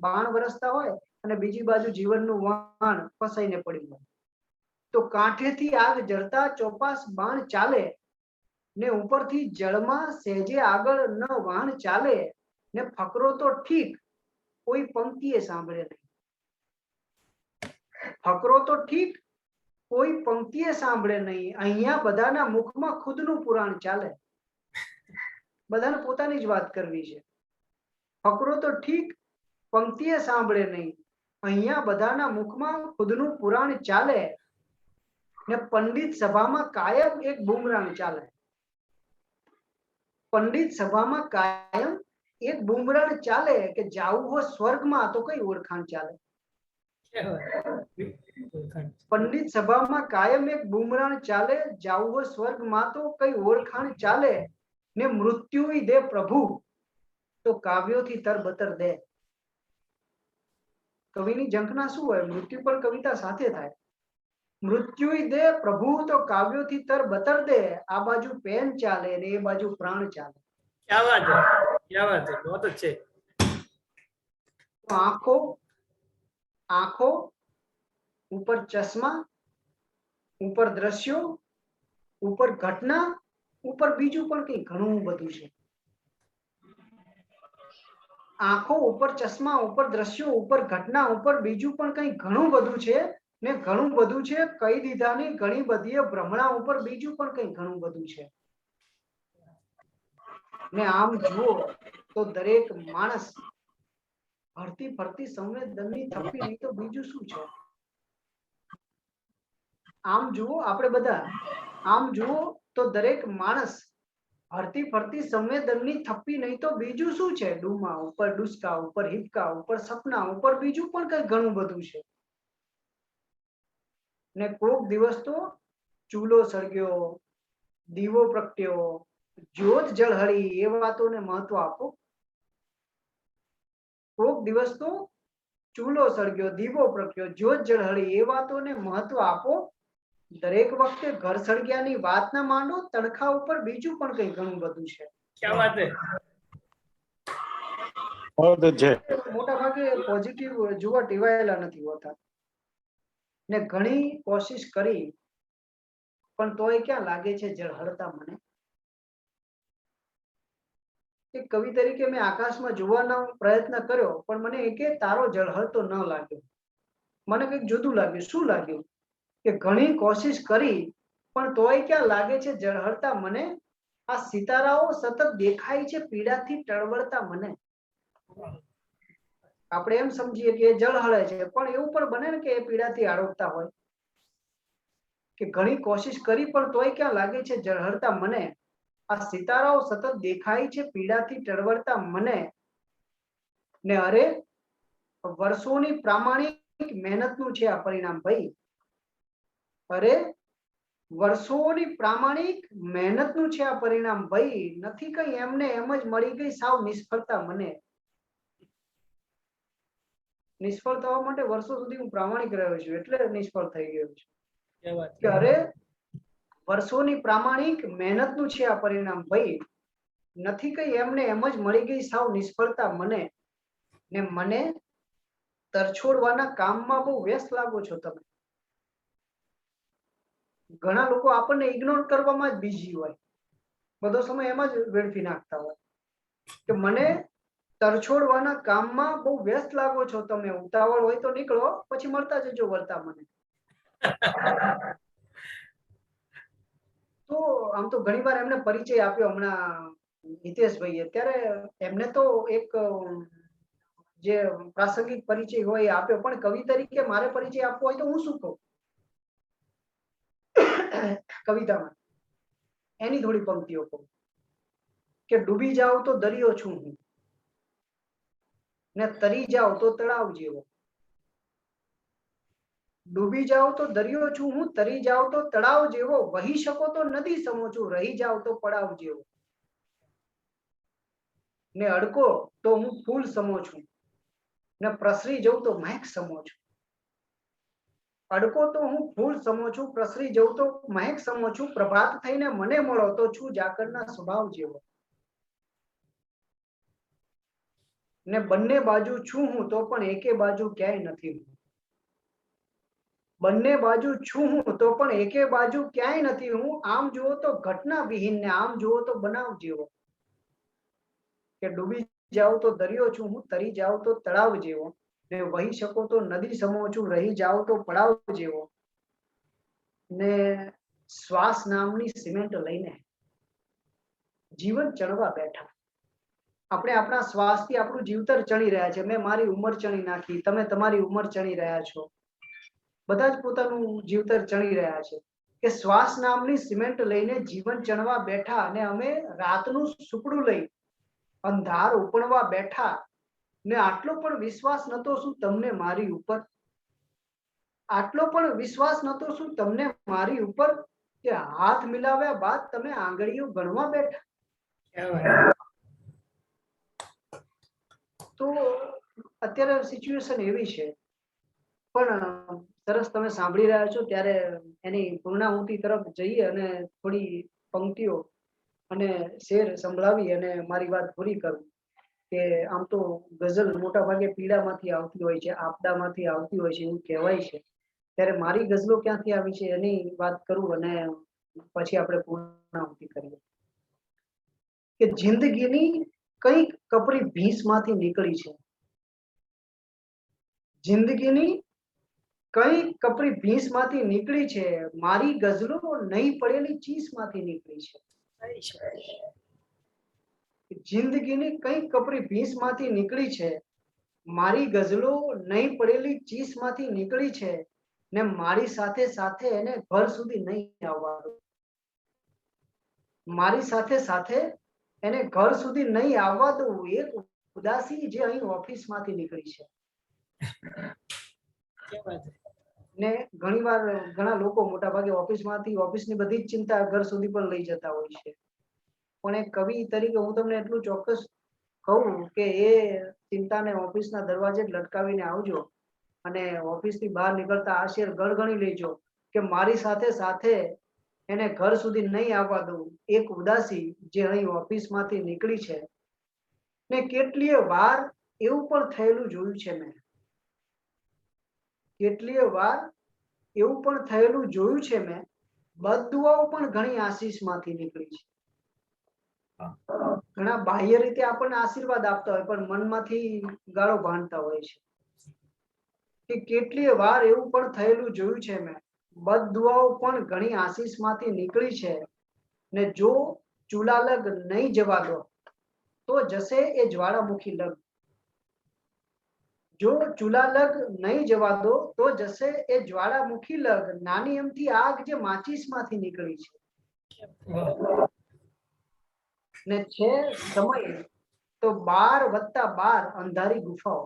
બાણ વરસતા હોય અને બીજી બાજુ જીવનનું વહાણ ફસાઈને પડ્યું હોય. તો કાંઠેથી આગ જરતા ચોપાસ બાણ ચાલે ને ઉપરથી જળમાં સહેજે આગળ ન વાણ ચાલે ને ફકરો તો ઠીક કોઈ પંક્તિએ સાંભળે નહીં. ફકરો તો ઠીક કોઈ પંક્તિએ સાંભળે નહીં. અહીંયા બધાના મુખમાં ખુદનું પુરાણ ચાલે. બધાને પોતાની જ વાત કરવી છે. ફકરો તો ઠીક પંક્તિએ સાંભળે નહીં. અહીંયા બધાના મુખમાં ખુદનું પુરાણ ચાલે ને પંડિત સભામાં કાયમ એક બુમરાણ ચાલે. પંડિત સભામાં કાયમ એક બુમરાણ ચાલે કે જાવું હોય સ્વર્ગમાં તો કઈ ઓળખાણ ચાલે. પંડિત સભામાં કાયમ એક બુમરાણ ચાલે, જાવું હોય સ્વર્ગમાં તો કઈ ઓળખાણ ચાલે ને મૃત્યુ દે પ્રભુ તો કાવ્યોથી તરબતર દે. કવિની ઝંખના શું હોય? મૃત્યુ પર કવિતા સાથે થાય. મૃત્યુ દે પ્રભુ તો કાવ્યોથી તરબતર દે. આ બાજુ પેન ચાલે ને એ બાજુ પ્રાણ ચાલે. क्या बात है, क्या बात है, बहुत अच्छे. आंखों आंखों ऊपर चश्मा, ऊपर દ્રશ્યો, ऊपर ઘટના, ऊपर બીજું પણ કંઈ ઘણું બધું છે. આંખો ઉપર ચશ્મા, ઉપર દ્રશ્યો, ઉપર ઘટના, ઉપર બીજું પણ કંઈ ઘણું બધું છે ને ઘણું બધું છે કહી દીધાની ઘણી બધીએ ભ્રમણા, ઉપર બીજું પણ કંઈ ઘણું બધું છે. ને આમ જુઓ તો દરેક માણસ હરતી ફરતી સંવેદનની થપ્પી નહીં તો બીજું શું છે? આમ જુઓ આપણે બધા, આમ જુઓ તો દરેક માણસ હરતી ફરતી સંવેદનની થપ્પી નહીં તો બીજું શું છે? ડૂમા ઉપર ડુસકા, ઉપર હિપકા, ઉપર સપના, ઉપર બીજું પણ કંઈ ઘણું બધું છે. ને કોક દિવસ તો ચૂલો સળગ્યો, દીવો પ્રગટ્યો, જ્યોત જળહળી, એ વાતોને મહત્વ આપો. કોક દિવસ તો ચૂલો સળગ્યો, દીવો પ્રગટ્યો, જ્યોત જળહળી, એ વાતોને મહત્વ આપો. દરેક વખતે ઘર સળગ્યાની વાત ના માંડો, તડખા ઉપર બીજું પણ કંઈ ઘણું બધું છે. क्या बात है. મોટા ભાગે પોઝિટિવ જોવા ટેવાયેલા નથી હોતા ને ઘણી કોશિશ કરી પણ તોય ક્યાં લાગે છે ઝળહળતા મને. એક કવિ તરીકે મેં આકાશમાં જોવાનો પ્રયત્ન કર્યો પણ મને એકે તારો ઝળહળતો ન લાગ્યો. મને કંઈક જુદું લાગ્યું. શું લાગ્યું? કે ઘણી કોશિશ કરી પણ તોય ક્યાં લાગે છે ઝળહળતા મને. આ સિતારાઓ સતત દેખાય છે પીડાથી ટળવળતા મને. આપણે એમ સમજીએ કે ઝળહળે છે પણ એવું પણ બને ને કે એ પીડાથી આળોટતા હોય. કે ઘણી કોશિશ કરી પણ તોય ક્યાં લાગે છે ઝળહળતા મને. આ સિતારાઓ સતત દેખાય છે પીડાથી ટળવળતા મને. ને અરે વર્ષોની પ્રામાણિક મહેનતનું છે આ પરિણામ ભાઈ. અરે વર્ષોની પ્રામાણિક મહેનતનું છે આ પરિણામ ભાઈ, નથી કઈ એમને એમ જ મળી ગઈ સાવ નિષ્ફળતા મને. નિષ્ફળ થવા માટે વર્ષો સુધી હું પ્રામાણિક રહ્યો છું એટલે નિષ્ફળ થઈ ગયો છું. કે અરે વર્ષોની પ્રામાણિક મહેનતનું છે આ પરિણામ ભાઈ, નથી કઈ એમને એમ જ મળી ગઈ સાવ નિષ્ફળતા મને. ને મને તરછોડવાના કામમાં બહુ વ્યસ્ત લાગો છો તમે. ઘણા લોકો આપણને ઇગ્નોર કરવામાં જ બીજી હોય, બધો સમય એમાં જ વેડફી નાખતા હોય કે મને તરછોડવાના કામમાં બહુ વ્યસ્ત લાગો છો તમે. ઉતાવળ હોય તો નીકળો, પછી મળતા જજો વળતા મને. તો આમ તો ઘણીવાર એમને પરિચય આપ્યો હમણાં હિતેશભાઈએ, ત્યારે એમને તો એક જે પ્રાસંગિક પરિચય હોય એ આપ્યો, પણ કવિ તરીકે મારે પરિચય આપવો હોય તો હું શું કહું કવિતામાં? એની થોડી પંક્તિઓ કહું કે ડૂબી જાવ તો દરિયો છું હું, ને તરી જાવ તો તળાવ જેવો. ડૂબી જાવ તો દરિયો છું હું, તરી જાવ તો તળાવ જેવો, વહી શકો તો નદી સમો છું, રહી જાવ તો પડાવ જેવો. ને અડકો તો હું ફૂલ સમો છું, ને પ્રસરી જઉં તો મહેક સમો છું. અડકો તો હું ફૂલ સમો છું, પ્રસરી જઉં તો મહેક સમો છું, પ્રભાત થઈને મને મળો તો છું જાકરના સ્વભાવ જેવો. ને બંને બાજુ છું હું તો પણ એકે બાજુ ક્યાંય નથી હું. બંને બાજુ છું હું તો પણ એકે બાજુ ક્યાંય નથી હું. આમ જુઓ તો ઘટના વિહીન, ને આમ જુઓ તો બનાવ જેવો. કે ડૂબી જાવ તો દરિયો છું હું, તરી જાવ તો તળાવ જેવો, ને વહી શકો તો નદી સમો છું, રહી જાવ તો પડાવ જેવો. ને શ્વાસ નામની સિમેન્ટ લઈને જીવન ચણવા બેઠા. આપણે આપણા શ્વાસથી આપણું જીવતર ચણી રહ્યા છે. મેં મારી ઉંમર ચણી નાખી, તમે તમારી ઉંમર ચણી રહ્યા છો, બધા જ પોતાનું જીવતર ચણી રહ્યા છે. કે શ્વાસ નામની સિમેન્ટ લઈને જીવન ચણવા બેઠા, અને અમે રાતનું સુપડું લઈ અંધાર ઉપણવા બેઠા. ને આટલો પણ વિશ્વાસ નતો શું તમને મારી ઉપર? આટલો પણ વિશ્વાસ નતો શું તમને મારી ઉપર, કે હાથ મિલાવ્યા બાદ તમે આંગળીઓ ગણવા બેઠા. તો અત્યારે સિચ્યુએશન એવી છે, પણ સરસ તમે સાંભળી રહ્યા છો ત્યારે એની પૂર્ણાહુતિ તરફ જઈએ અને થોડી પંક્તિઓ અને શેર સંભળાવી અને મારી વાત પૂરી કરું. કે આમ તો ગઝલ મોટા ભાગે પીડામાંથી આવતી હોય છે, આપદામાંથી આવતી હોય છે એવું કહેવાય છે. ત્યારે મારી ગઝલો ક્યાંથી આવી છે એની વાત કરું અને પછી આપણે પૂર્ણાહુતિ કરીએ. કે જિંદગીની કઈક કપરી ભીંસમાંથી નીકળી છે. જિંદગીની કઈ કપરી ભીંસમાંથી નીકળી છે, મારી ગઝલો નહીં પડેલી ચીસમાંથી નીકળી છે. જિંદગીની કઈ કપરી ભીંસમાંથી નીકળી છે, મારી ગઝલો નહીં પડેલી ચીસમાંથી નીકળી છે, ને મારી સાથે સાથે એને ઘર સુધી નહીં આવવા દઉં. મારી સાથે સાથે એને ઘર સુધી નહીં આવવા દઉં. એક ઉદાસી જે અહીં ઓફિસમાંથી નીકળી છે. ને ઘણીવાર ઘણા લોકો મોટા ભાગે ઓફિસમાંથી ઓફિસની બધી જ ચિંતા ઘર સુધી પણ લઈ જતા હોય છે. પણ એક કવિ તરીકે હું તમને એટલું ચોક્કસ કહું કે એ ચિંતાને ઓફિસના દરવાજે જ લટકાવીને આવજો, અને ઓફિસથી બહાર નીકળતા આ શેર ગણગણી લેજો કે મારી સાથે સાથે એને ઘર સુધી નહીં આવવા દઉં. એક ઉદાસી જે અહીં ઓફિસમાંથી નીકળી છે. ને કેટલીય વાર એવું પણ થયેલું જોયું છે મેં. કેટલીય વાર એવું પણ થયેલું જોયું છે મેં. બદદુઆઓ પણ ઘણી આશીષમાંથી નીકળી છે. ઘણા બાહ્ય રીતે આપણને આશીર્વાદ આપતા હોય પણ મનમાંથી ગાળો ભાંડતા હોય છે. કે કેટલીય વાર એવું પણ થયેલું જોયું છે મેં. બદદુઆઓ પણ ઘણી આશીષમાંથી નીકળી છે. ને જો ચૂલાલગ નહીં જવા દો તો જશે એ જ્વાળામુખી લગ. જો ચૂલાલગ નહીં જવા દો તો જશે એ જ્વાળામુખી લગ. નાની અમથી આગ જે માચીસમાંથી નીકળી છે. ને છે સમય તો 12+12 અંધારી ગુફાઓ.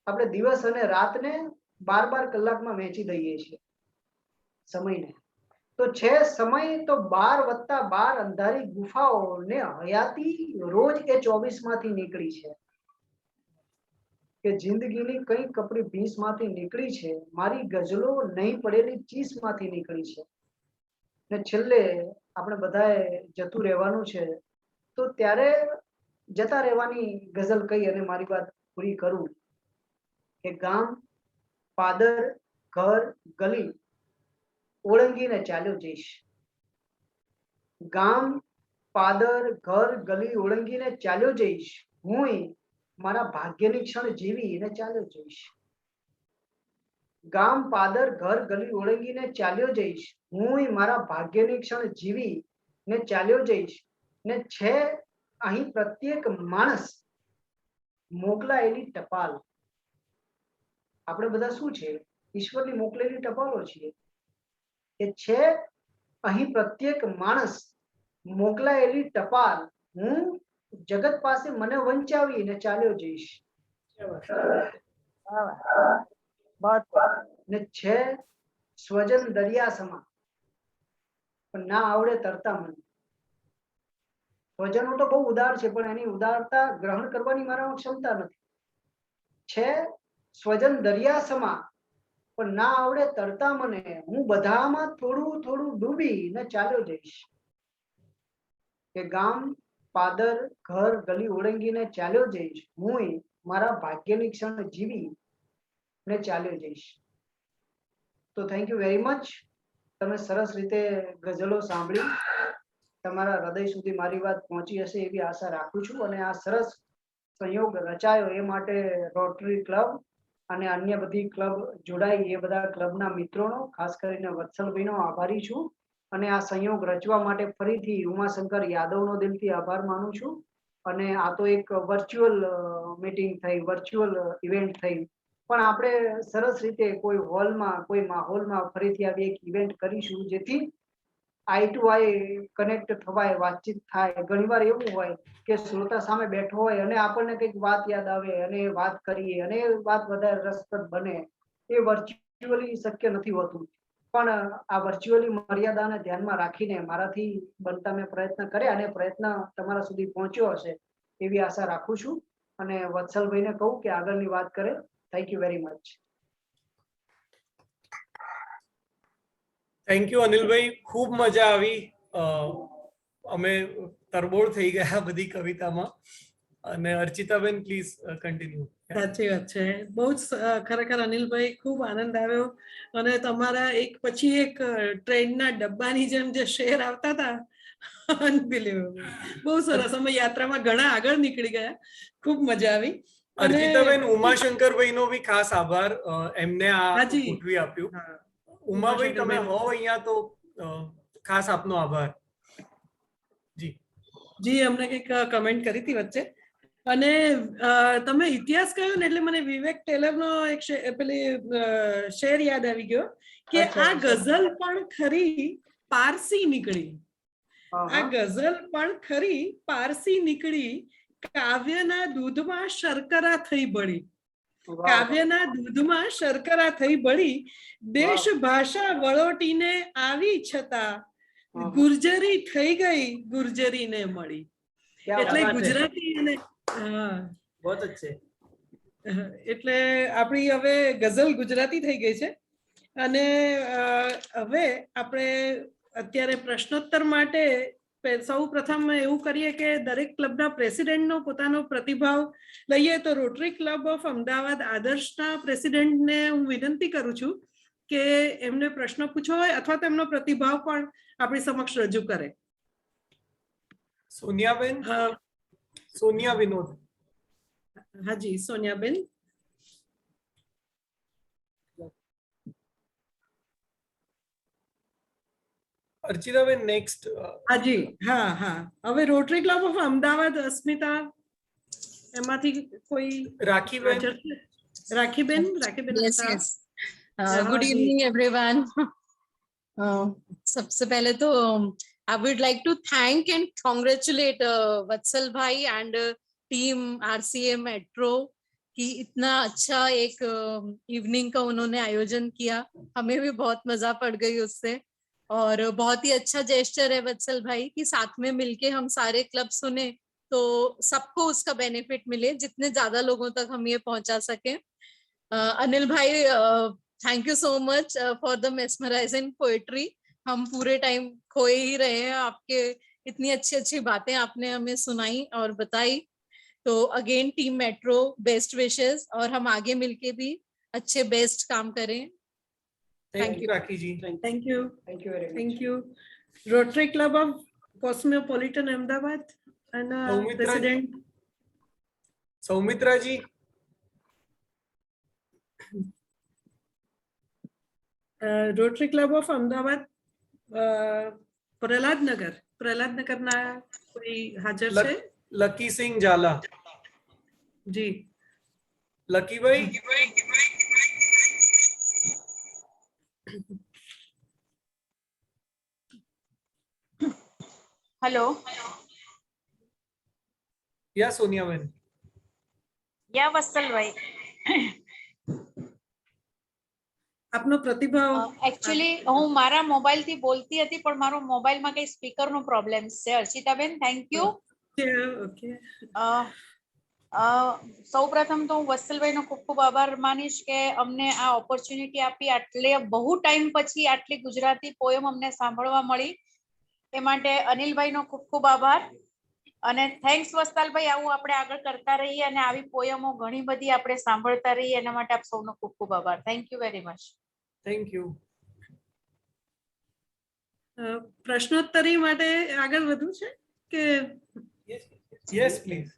આપણે દિવસ અને રાતને 12 કલાકમાં વહેંચી દઈએ છીએ સમયને. તો છે સમય તો 12+12 અંધારી ગુફાઓ ને હયાતી રોજ એ 24 માંથી નીકળી છે કે જિંદગીની કઈ કપડી 20 માંથી નીકળી છે, મારી ગઝલો નહીં પડેલી 30 માંથી નીકળી છે. ને છેલ્લે આપણે બધાએ જતું રહેવાનું છે, તો ત્યારે જતા રહેવાની ગઝલ કહી અને મારી વાત પૂરી કરું કે ગામ, પાદર, ઘર, ગલી ઓળંગીને ચાલ્યો જઈશ. ગામ, પાદર, ઘર, ગલી ઓળંગીને ચાલ્યો જઈશ. હુંય મારા ભાગ્યની ક્ષણ જીવીને ચાલ્યો જઈશ. ગામ, પાદર, ઘર, ગલી ઓળંગીને ચાલ્યો જઈશ. હુંય મારા ભાગ્યની ક્ષણ જીવીને ચાલ્યો જઈશ. ને છે અહીં પ્રત્યેક માણસ મોકલાયેલી ટપાલ. આપણે બધા શું છે? ઈશ્વરની મોકલેલી ટપાલો છીએ. એ છે અહીં પ્રત્યેક માણસ મોકલાયેલી ટપાલ. હું જગત પાસે મને વંચાવીને ચાલ્યો જઈશ. ને છે સ્વજન દરિયા સમા, પણ ના આવડે તરતા મને. સ્વજનો તો બહુ ઉદાર છે, પણ એની ઉદારતા ગ્રહણ કરવાની મારામાં ક્ષમતા નથી. છે સ્વજન દરિયા સમા, પણ ના આવડે તરતા મને. હું બધામાં થોડું થોડું ડૂબીને ચાલ્યો જઈશ. કે ગામ, પાદર, ઘર, ગલી ઓળંગીને ચાલ્યો જઈશ. હું મારા ભાગ્યની ક્ષણ જીવી ને ચાલ્યો જઈશ. તો થેન્ક યુ વેરી મચ. તમે સરસ રીતે ગઝલો સાંભળી, તમારા હૃદય સુધી મારી વાત પહોંચી હશે એવી આશા રાખું છું. અને આ સરસ સંયોગ રચાયો એ માટે રોટરી ક્લબ અને અન્ય બધી ક્લબ જોડાઈ એ બધા ક્લબના મિત્રોનો, ખાસ કરીને વત્સલભાઈનો આભારી છું. અને આ સંયોગ રચવા માટે ફરીથી ઉમાશંકર યાદવનો દિલથી આભાર માનું છું. અને આ તો એક વર્ચ્યુઅલ મીટિંગ થઈ, વર્ચ્યુઅલ ઇવેન્ટ થઈ, પણ આપણે સરસ રીતે કોઈ હોલમાં, કોઈ માહોલમાં ફરીથી આવી એક ઇવેન્ટ કરીશું, જેથી આઈ ટુ આઈ કનેક્ટ થવાય, વાતચીત થાય. ઘણીવાર એવું હોય કે શ્રોતા સામે બેઠો હોય અને આપણને કંઈક વાત યાદ આવે અને વાત કરીએ અને એ વાત વધારે રસપ્રદ બને. એ વર્ચ્યુઅલી શક્ય નથી હોતું. પણ આ વર્ચ્યુઅલી મર્યાદાને ધ્યાનમાં રાખીને મારાથી બનતા મેં પ્રયત્ન કર્યા અને પ્રયત્ન તમારા સુધી પહોંચ્યો હશે એવી આશા રાખું છું. અને વત્સલભાઈને કહું કે આગળની વાત કરે. Thank you very much. Thank you અનિલભાઈ, ખૂબ મજા આવી. અમે તરબોળ થઈ ગયા બધી કવિતામાં. અને અર્ચિતાબેન પ્લીઝ કન્ટિન્યુ. સાચી વાત છે. બહુ જ ખરેખર અનિલભાઈ ખૂબ આનંદ આવ્યો. અને તમારા એક પછી એક ટ્રેનના ડબ્બાની જેમ જે શેર આવતા હતા, અનબિલીવેબલ, બહુ સરસ. અમે યાત્રામાં ઘણા આગળ નીકળી ગયા. ખૂબ મજા આવી. અર્ચિતાબેન, ઉમાશંકરભાઈનો બી ખાસ આભાર, એમને આ ગોઠવી આપ્યું. ઉમાભાઈ, તમે હો અહીંયા તો ખાસ આપનો આભાર. જી જી, અમને કંઈક કમેન્ટ કરી હતી વચ્ચે. અને તમે ઇતિહાસ કહ્યો ને એટલે મને વિવેક ટેલરનો એક પેલી શેર યાદ આવી ગયો કે આ ગઝલ પણ ખરી પારસી નીકળી. આ ગઝલ પણ ખરી પારસી નીકળી, કાવ્યના દૂધમાં શર્કરા થઈ બળી. કાવ્યના દૂધમાં શર્કરા થઈ બળી, દેશ ભાષા વળોટીને આવી છતાં ગુર્જરી થઈ ગઈ, ગુર્જરીને મળી. એટલે ગુજરાતી અને એટલે આપણી હવે ગઝલ ગુજરાતી થઈ ગઈ છે. અને હવે આપણે અત્યારે પ્રશ્નોત્તર માટે સૌ પ્રથમ એવું કરીએ કે દરેક ક્લબના પ્રેસિડેન્ટનો પોતાનો પ્રતિભાવ લઈએ. તો રોટરી ક્લબ ઓફ અમદાવાદ આદર્શના પ્રેસિડેન્ટને હું વિનંતી કરું છું કે એમને પ્રશ્ન પૂછવો હોય અથવા તેમનો પ્રતિભાવ પણ આપણી સમક્ષ રજૂ કરે. સોનિયાબેન, સોનિયા વિનોદ. હાજી, સોનિયાબેન. અર્ચિતાબેન નેક્સ્ટ. હાજી, હા હા. હવે રોટરી ક્લબ ઓફ અમદાવાદ, અસ્મિતા, એમાંથી કોઈ? રાખીબેન. રાખીબેન, રાખીબેન. Yes, yes. Good evening, everyone. सबसे पहले तो I would like to thank and congratulate वत्सल भाई and team RCA Metro कि इतना अच्छा एक इवनिंग का उन्होंने आयोजन किया. हमें भी बहुत मजा पड़ गई उससे. और बहुत ही अच्छा जेस्चर है वत्सल भाई कि साथ में मिलके हम सारे क्लब सुने तो सबको उसका बेनिफिट मिले, जितने ज्यादा लोगों तक हम ये पहुंचा सके। अनिल भाई, thank you so much for the mesmerising poetry. हम पूरे टाइम खोए ही रहे हैं, आपके इतनी अच्छी अच्छी बातें आपने हमें सुनाई और बताई। तो again team Metro best wishes, और हम आगे मिलके भी अच्छे बेस्ट काम करें। Thank you Rakhi ji. Thank you Thank you very much. Thank you. Rotary Club of Cosmopolitan Ahmedabad and Soumitra ji. president Soumitra ji, Rotary Club of Ahmedabad Prahladnagar ના કોઈ હાજર છે? લકી સિંહ ઝાલા। જી લકી ભાઈ, हेलो या सोनिया बेन। या वत्सल भाई, આપનો પ્રતિભાવ। एक्चुअली હું મારા મોબાઈલ થી બોલતી હતી પણ મારો મોબાઈલ માં કઈ સ્પીકર નો પ્રોબ્લેમ છે। હર્ષિતાબેન, થેન્ક યુ। ઓકે સૌ પ્રથમ તો હું વત્સલભાઈ નો ખૂબ ખૂબ આભાર માનીશ કે અમને આ ઓપોર્ચ્યુનિટી આપી, આટલે બહુ ટાઈમ પછી આટલી ગુજરાતી પોયમ અમને સાંભળવા મળી, એ માટે અનિલભાઈ નો ખૂબ ખૂબ આભાર। અને થેન્ક્સ વત્સલભાઈ, આવું આપણે આગળ કરતા રહીએ અને આવી પોયમો ઘણી બધી આપણે સાંભળતા રહીએ, એના માટે આપ સૌનો ખૂબ ખૂબ આભાર। Thank you very much. Thank you. પ્રશ્નોત્તરી માટે આગળ વધવું છે કે? Yes please.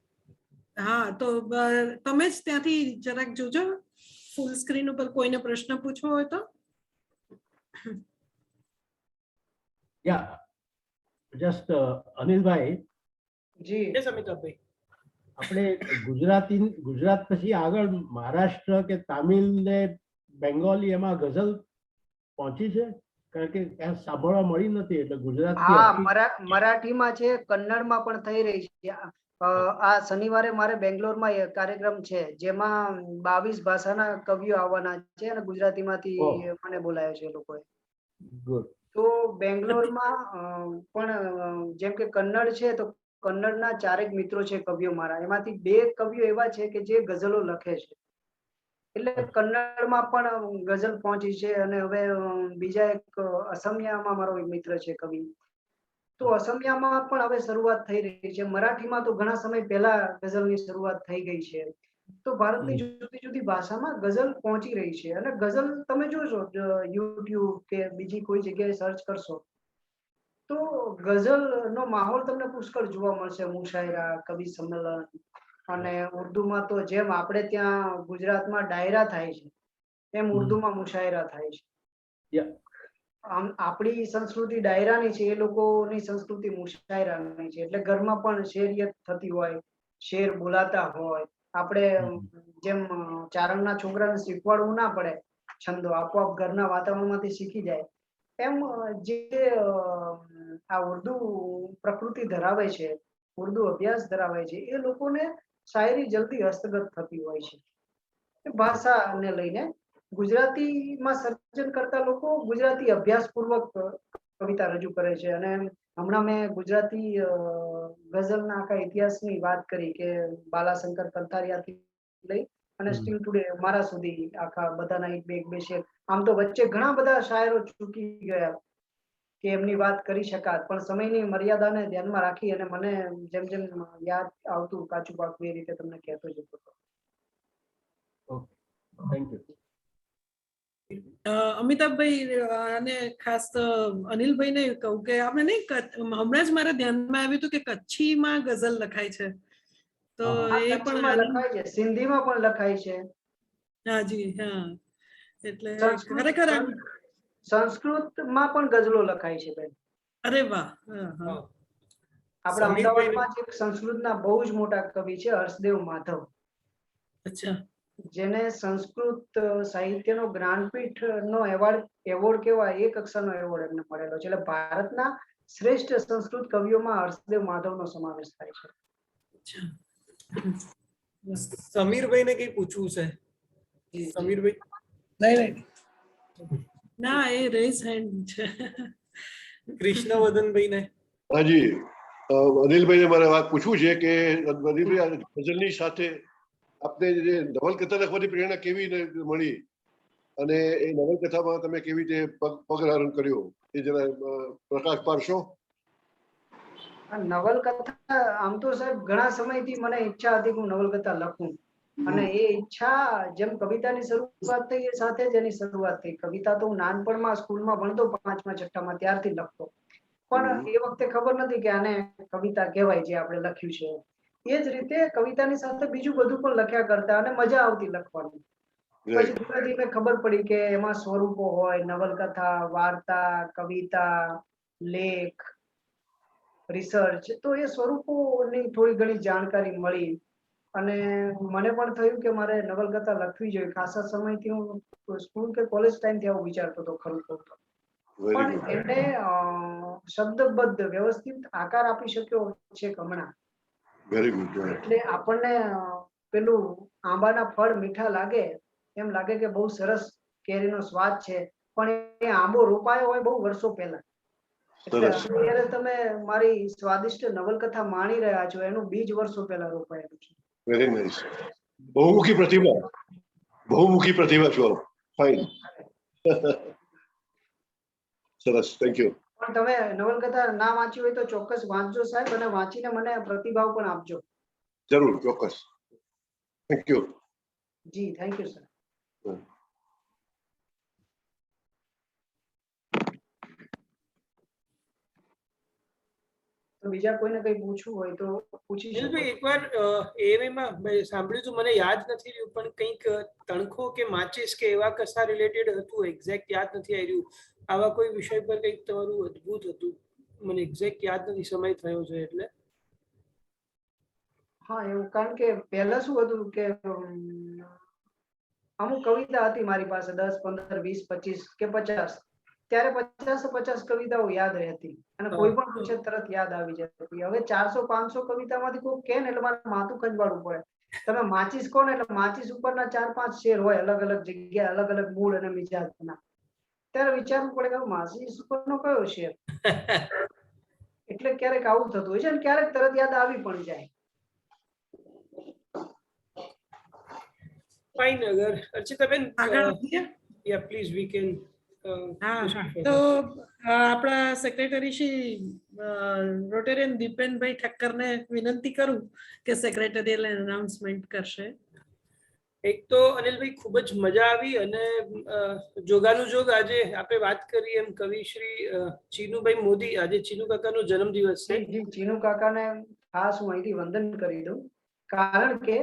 હા, તો તમે જ ત્યાંથી જરાક જોજો, ફૂલ સ્ક્રીન ઉપર કોઈને પ્રશ્ન પૂછવો હોય તો। Yeah, just અનિલભાઈ, જી યસ અમિતાભ ભાઈ। આપણે ગુજરાત પછી આગળ મહારાષ્ટ્ર કે તામિલ ને બેંગોલી એમાં ગઝલ પહોંચી છે? કારણ કે ત્યાં સાંભળવા મળી નથી, એટલે ગુજરાતી હા, મરાઠીમાં છે, કન્નડમાં પણ થઈ રહી છે। આ શનિવારે મારે બેંગ્લોરમાં કાર્યક્રમ છે જેમાં 22 ભાષાના કવિઓ આવવાના છે અને ગુજરાતીમાંથી મને બોલાયો છે એ લોકોએ। ગુડ। તો બેંગ્લોરમાં પણ જેમ કે કન્નડ છે તો કન્નડના 4 મિત્રો છે કવિઓ મારા, એમાંથી 2 કવિઓ એવા છે કે જે ગઝલો લખે છે, એટલે કન્નડમાં પણ ગઝલ પહોંચી છે। અને હવે બીજા એક અસમિયામાં મારો એક મિત્ર છે કવિ, તો અસમિયામાં પણ હવે શરૂઆત થઈ રહી છે। મરાઠીમાં તો ઘણા સમય પહેલા ગઝલની શરૂઆત થઈ ગઈ છે। તો ભારતની જુદી જુદી ભાષામાં ગઝલ પહોંચી રહી છે। અને ગઝલ તમે જોશો યુટ્યુબ કે બીજી કોઈ જગ્યાએ સર્ચ કરશો તો ગઝલનો માહોલ તમને પુષ્કળ જોવા મળશે। મુશાયરા, કવિ સંમેલન, અને ઉર્દુમાં તો જેમ આપણે ત્યાં ગુજરાતમાં ડાયરા થાય છે એમ ઉર્દુમાં મુશાયરા થાય છે। આપણી સંસ્કૃતિ ડાયરાની છે, એ લોકોની સંસ્કૃતિ મુશાયરાની છે, એટલે ઘરમાં પણ શેરિયત થતી હોય, શેર બોલાતા હોય। આપણે જેમ ચારણના છોકરાને શીખવાડવું ના પડે, છંદો આપોઆપ ઘરના વાતાવરણમાંથી શીખી જાય, એમ જે આ ઉર્દુ પ્રકૃતિ ધરાવે છે, ઉર્દુ અભ્યાસ ધરાવે છે, એ લોકોને શાયરી જલ્દી હસ્તગત થતી હોય છે। ભાષાને લઈને ગુજરાતીમાં સર્જન કરતા લોકો ગુજરાતી અભ્યાસપૂર્વક કવિતા રજૂ કરે છે। અને હમણાં મેં ગુજરાતી ગઝલના આખા ઇતિહાસની વાત કરી કે બાલાશંકર કંથારિયાથી લઈ અને સ્ટીલ ટુડે મારા સુધી આખા બધાના એક બે શેર। આમ તો વચ્ચે ઘણા બધા શાયરો ચૂકી ગયા કે એમની વાત કરી શકાત, પણ સમયની મર્યાદાને ધ્યાનમાં રાખી અને મને જેમ જેમ યાદ આવતું કાચું પાકું એ રીતે તમને કહેતો જતો હતો। Okay, thank you. અમિતાભભાઈ અને ખાસ અનિલભાઈને કહું કે આપણે નહીં, હમણાં જ મારા ધ્યાનમાં આવ્યું હતું કે કચ્છીમાં ગઝલ લખાય છે, તો એ પણ લખાય છે, સિંધીમાં પણ લખાય છે। હાજી, હા, એટલે ખરેખર સંસ્કૃતમાં પણ ગઝલો લખાય છે બેન। અરે વાહ। આપણા અમદાવાદમાં જ એક સંસ્કૃતના બહુ જ મોટા કવિ છે હર્ષદેવ માધવ, અચ્છા, જેને સંસ્કૃત સાહિત્યનો જ્ઞાનપીઠનો એવોર્ડ કહેવાય, 1 કક્ષાનો એવોર્ડ એમને મળેલો છે। એટલે ભારતના શ્રેષ્ઠ સંસ્કૃત કવિઓમાં હર્ષદેવ માધવનો સમાવેશ થાય છે। સમીરભાઈને કઈ પૂછવું છે? સમીરભાઈ? ના, એ રેઝ હેન્ડ છે। કૃષ્ણવર્ધનભાઈ ને હાજી, અનિલભાઈને મારે વાત પૂછવું છે કે અનિલભાઈ આ ગઝલની સાથે આપને જે નવલકથા લખવાની પ્રેરણા કેવી રીતે મળી અને એ નવલકથામાં તમે કેવી રીતે પગલારણ કર્યો એ જરા પ્રકાશ પાડશો? આ નવલકથા આમ તો સાહેબ ઘણા સમયથી મને ઈચ્છા હતી કે હું નવલકથા લખું, અને એ ઈચ્છા જેમ કવિતાની શરૂઆત થઈ એ સાથે જ એની શરૂઆત થઈ. કવિતા તો હું નાનપણમાં સ્કૂલમાં ભણતો 5મા 6મા ત્યારથી લખતો, પણ એ વખતે ખબર નથી કે આને કવિતા કહેવાય જે આપણે લખ્યું છે. એ જ રીતે કવિતાની સાથે બીજું બધું પણ લખ્યા કરતા અને મજા આવતી લખવાની. પછી ધીમે ધીમે ખબર પડી કે એમાં સ્વરૂપો હોય, નવલકથા, વાર્તા, કવિતા, લેખ, રિસર્ચ, તો એ સ્વરૂપોની થોડી ઘણી જાણકારી મળી અને મને પણ થયું કે મારે નવલકથા લખવી જોઈએ. ખાસા સમયથી હું સ્કૂલ કે કોલેજ ટાઈમથી આવું વિચારતો હતો ખરું કહું તો, પણ એને શબ્દબદ્ધ વ્યવસ્થિત આકાર આપી શક્યો છે હમણાં. Very good. એટલે આપણને પેલું આંબાના ફળ મીઠા લાગે એમ લાગે કે બહુ સરસ કેરીનો સ્વાદ છે, પણ એ આંબો રોપાયો હોય બહુ વર્ષો પહેલા. એટલે અત્યારે તમે મારી સ્વાદિષ્ટ નવલકથા માણી રહ્યા છો, એનું બીજ વર્ષો પહેલા રોપાયેલું છે. Very nice. બહુમુખી પ્રતિભા છો. ફાઇન. સરસ, થેન્ક યુ. પણ તમે નવલકથા ના વાંચી હોય તો ચોક્કસ વાંચજો સાહેબ, અને વાંચીને મને પ્રતિભાવ પણ આપજો. જરૂર, ચોક્કસ. Thank you. જી, થેન્ક યુ સર. તો બીજા કોઈને કંઈ પૂછવું હોય તો પૂછી શકો. અનિલભાઈ એકવાર એમાં સાંભળ્યું હતું, મને યાદ નથી રહ્યું, પણ કંઈક તણખો કે માચીસ કે એવા કશા રિલેટેડ હતું, એક્ઝેક્ટ યાદ નથી આવ્યું. આવા કોઈ વિષય પર કંઈક તમારું અદ્ભુત હતું, મને એક્ઝેક્ટ યાદ નથી, સમય થયો છે એટલે. હા, એવું કારણ કે પહેલા શું હતું કે અમુક કવિતા હતી મારી પાસે 10, 15, 20, 25 કે 50. ત્યારે 50 કવિતાઓ યાદ રહેતી અને કોઈ પણ પૂછે તરત યાદ આવી જતી. હવે 400 500 કવિતામાંથી કોઈ કે ને એટલે મારે માથું ખંજવાળવું પડે. તમે માચીસ કહો ને એટલે માચીસ ઉપરના 4-5 શેર હોય, અલગ અલગ જગ્યા, અલગ અલગ મૂળ અને મિજાજના. ત્યારે વિચારવું પડે કે માચીસ ઉપરનો કયો શેર. એટલે ક્યારેક આવું થતું હોય છે અને ક્યારેક તરત યાદ આવી પણ જાય. ફાઇન. અગર અર્ચિતાબેન, યા પ્લીઝ વી કેન. તો આપણા સેક્રેટરી શ્રી રોટેરિયન દીપેનભાઈ ઠક્કરને વિનંતી કરું કે સેક્રેટરીયલ એનાઉન્સમેન્ટ કરશે. એક તો અનિલભાઈ ખૂબ જ મજા આવી અને જોગાનું જોગ આજે આપણે વાત કરી એમ કવિશ્રી ચીનુભાઈ મોદી, આજે ચીનુ કાકાનો જન્મદિવસ છે. ચીનુ કાકાને ખાસ હું અહીંથી વંદન કરી દઉં, કારણ કે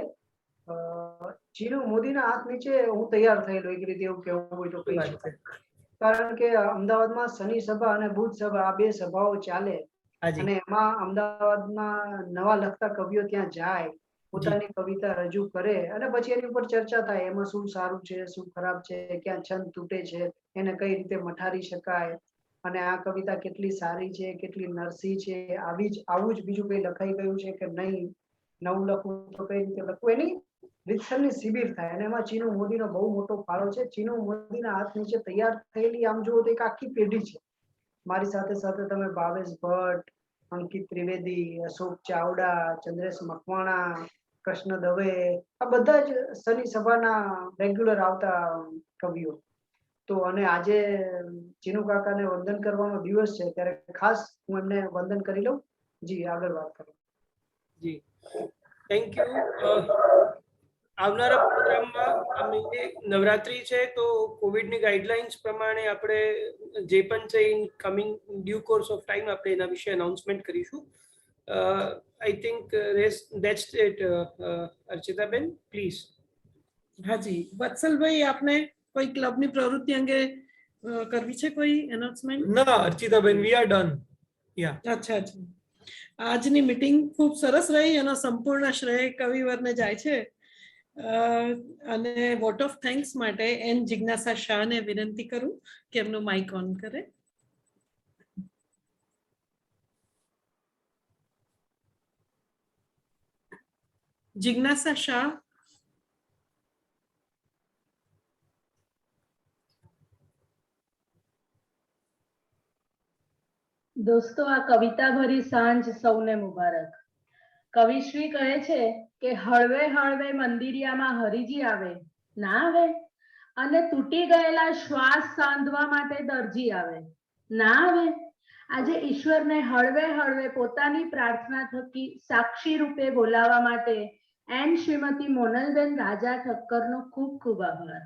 ચીનુ મોદીના હાથ નીચે હું તૈયાર થયેલો, એક રીતે એવું કેવું હોય તો કહી શકાય. કારણ કે અમદાવાદમાં શનિ સભા અને બુધ સભા આ 2 સભાઓ ચાલે અને એમાં અમદાવાદમાં નવા લખતા કવિઓ ત્યાં જાય, પોતાની કવિતા રજૂ કરે અને પછી એની ઉપર ચર્ચા થાય, એમાં શું સારું છે, શું ખરાબ છે, ક્યાં છંદ તૂટે છે, એને કઈ રીતે મઠારી શકાય, અને આ કવિતા કેટલી સારી છે, કેટલી નરસી છે, આવું જ બીજું કઈ લખાઈ ગયું છે કે નહીં, નવું લખવું તો કઈ રીતે લખવું, એની રીતસરની શિબિર થાય. અને એમાં ચીનુ મોદીનો બહુ મોટો ફાળો છે. ચીનુ મોદીના હાથ નીચે તૈયાર થયેલી આમ જુઓ તો એક આખી પેઢી છે. મારી સાથે સાથે તમે ભાવેશ ભટ્ટ, અંકિત ત્રિવેદી, અશોક ચાવડા, ચંદ્રેશ મકવાણા, કૃષ્ણ દવે, આ બધા જ શનિ સભાના રેગ્યુલર આવતા કવિઓ. તો અને આજે ચીનુ કાકાને વંદન કરવાનો દિવસ છે, ત્યારે ખાસ હું એમને વંદન કરી લઉં. જી, આગળ વાત કરો. જી, થેન્ક યુ. આવનારા પ્રોગ્રામમાં આ મહિને નવરાત્રી છે, તો કોવિડની ગાઈડલાઇન્સ પ્રમાણે આપણે જે પણ છે in coming due course of time આપણે એના વિશે અનાઉન્સમેન્ટ કરીશું. I think that's it. અર્ચિતાબેન, પ્લીઝ. હાજી, વત્સલભાઈ, આપને કોઈ ક્લબની પ્રવૃત્તિ અંગે કરવી છે કોઈ એનાઉન્સમેન્ટ? ના અર્ચિતાબેન, વી આર ડન. યા, અચ્છા. આજની મીટિંગ ખૂબ સરસ રહી, એનો સંપૂર્ણ શ્રેય કવિવરને જાય છે. અને વોટ ઓફ થેન્ક્સ માટે એન જિજ્ઞાસા શાહને વિનંતી કરું કે એમનું માઇક ઓન કરે. જિજ્ઞાસા શાહ. દોસ્તો, આ કવિતા ભરી સાંજ સૌને મુબારક. કવિશ્રી કહે છે કે હળવે હળવે મંદિરિયામાં હરિજી આવે, ના આવે? અને તૂટી ગયેલા શ્વાસ સાંધવા માટે દરજી આવે, ના આવે? આજે ઈશ્વરને હળવે હળવે પોતાની પ્રાર્થના થકી સાક્ષી રૂપે બોલાવવા માટે એન શ્રીમતી મોનલબેન રાજા ઠક્કરનો ખૂબ ખૂબ આભાર.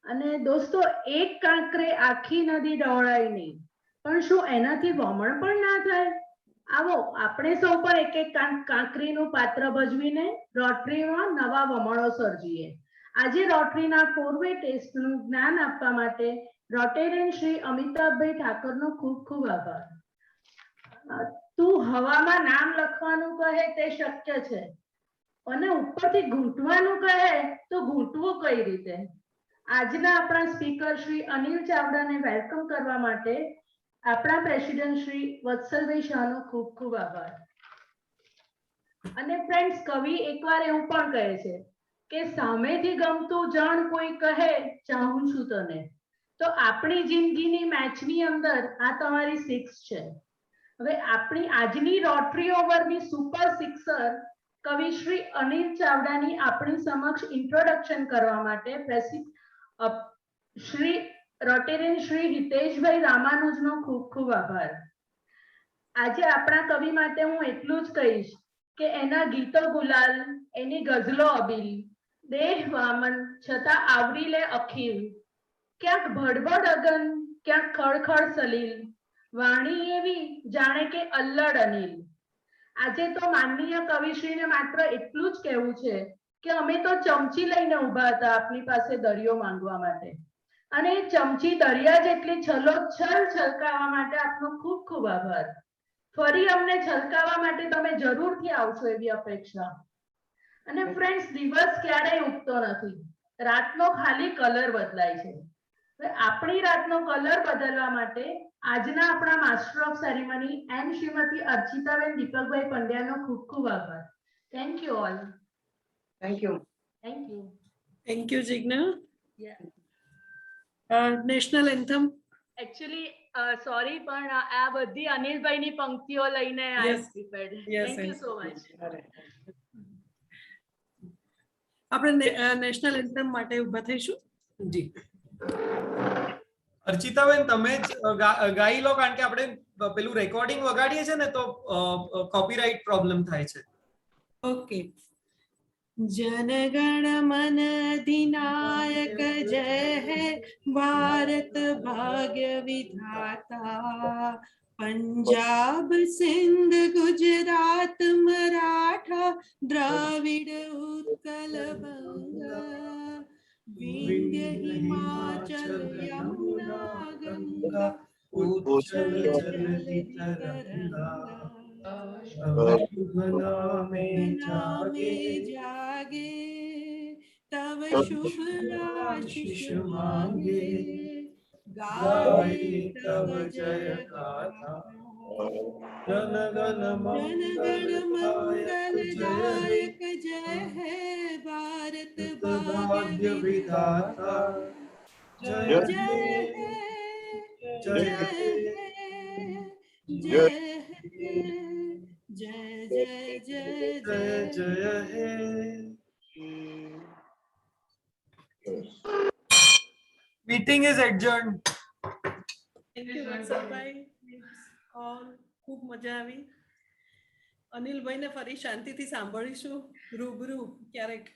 અને દોસ્તો, એક કાંકરે આખી નદી ડહોળાય નહીં, પણ શું એનાથી વમણ પણ ના થાય? આવો આપણે સૌ પણ એક એક કાંકરીનું પાત્ર ભજવીને રોટરીમાં નવા વમણો સર્જીએ. આજે રોટરીના 4-વે ટેસ્ટનું જ્ઞાન આપવા માટે રોટેરિયન શ્રી અમિતાભભાઈ ઠાકરનો ખૂબ ખૂબ આભાર. તું હવામાં નામ લખવાનું કહે તે શક્ય છે, અને ઉપરથી ઘૂંટવાનું કહે તો ઘૂંટવું કઈ રીતે? આજના આપણા સ્પીકર શ્રી અનિલ ચાવડાને વેલકમ કરવા માટે આપણા પ્રેસિડેન્ટ શ્રી વત્સલભાઈ શાહનો ખૂબ ખૂબ આભાર. અને ફ્રેન્ડ્સ, કવિ એકવાર એવું પણ કહે છે કે સામેથી ગમતું જાણ કોઈ કહે ચાહું છું તને, તો આપણી જિંદગીની મેચની અંદર આ તમારી 6 છે. હવે આપણી આજની રોટરી ઓવરની સુપર સિક્સર કવિ શ્રી અનિલ ચાવડાની આપણી સમક્ષ ઇન્ટ્રોડક્શન કરવા માટે શ્રી રોટેરિયન શ્રી હિતેશભાઈ રામાનુજનો ખૂબ ખૂબ આભાર. આજે આપણા કવિ માટે હું એટલું જ કહીશ કે એના ગીતો ગુલાલ, એની ગઝલો અબીલ, દેહ વામન છતાં આવરી લે અખીલ, ક્યાંક ભડભડ અગન, ક્યાંક ખળખળ સલીલ, વાણી એવી જાણે કે અલ્લડ અનિલ. આજે તો માનનીય કવિશ્રીને માત્ર એટલું જ કહેવું છે કે અમે તો ચમચી લઈને ઊભા હતા આપની પાસે દરિયો માંગવા માટે, અને એ ચમચી દરિયા જેટલી છલોછલ છલકાવવા માટે આપનો ખૂબ ખૂબ આભાર. ફરી અમને છલકાવવા માટે તમે જરૂરથી આવશો એવી અપેક્ષા. અને ફ્રેન્ડ્સ, દિવસ ક્યારેય ઉગતો નથી, રાતનો ખાલી કલર બદલાય છે. આપણી રાતનો કલર બદલવા માટે આજના આપણા માસ્ટર ઓફ સેરેમની એન શ્રીમતી અર્ચિતાબેન દીપકભાઈ પંડ્યાનો ખૂબ ખૂબ આભાર. Thank you all. Thank you. Thank you. Thank you Jigna. National anthem. Actually sorry, પણ આ બધી અનિલભાઈની પંક્તિઓ લઈને Yes. Thank you so much. આપણે નેશનલ એન્થમ માટે ઊભા થઈશું. જી અર્ચિતાબેન, તમે જ ગાઈ લો, કારણ કે આપણે પેલું રેકોર્ડિંગ વગાડીએ છે ને તો કોપીરાઇટ પ્રોબ્લેમ થાય છે. ઓકે. जनगण मन अधिनायक जय है भारत भाग्य विधाता, पंजाब सिंध गुजरात मराठा द्राविड उत्कल बंगा, विंध्य हिमाचल यमुना गंगा उच्चल जलधि तरंगा, नामे जागे तव शुभ आशीष मांगे, गाए तव जय गाथा, जनगण मंगलदायक जय है भारत भाग्य विधाता, जय जय जय जय जय जय जय जय है. Meeting is adjourned. Thank you વત્સલભાઈ. ખૂબ મજા આવી. અનિલભાઈને ફરી શાંતિથી સાંભળીશું રૂબરૂ ક્યારેક.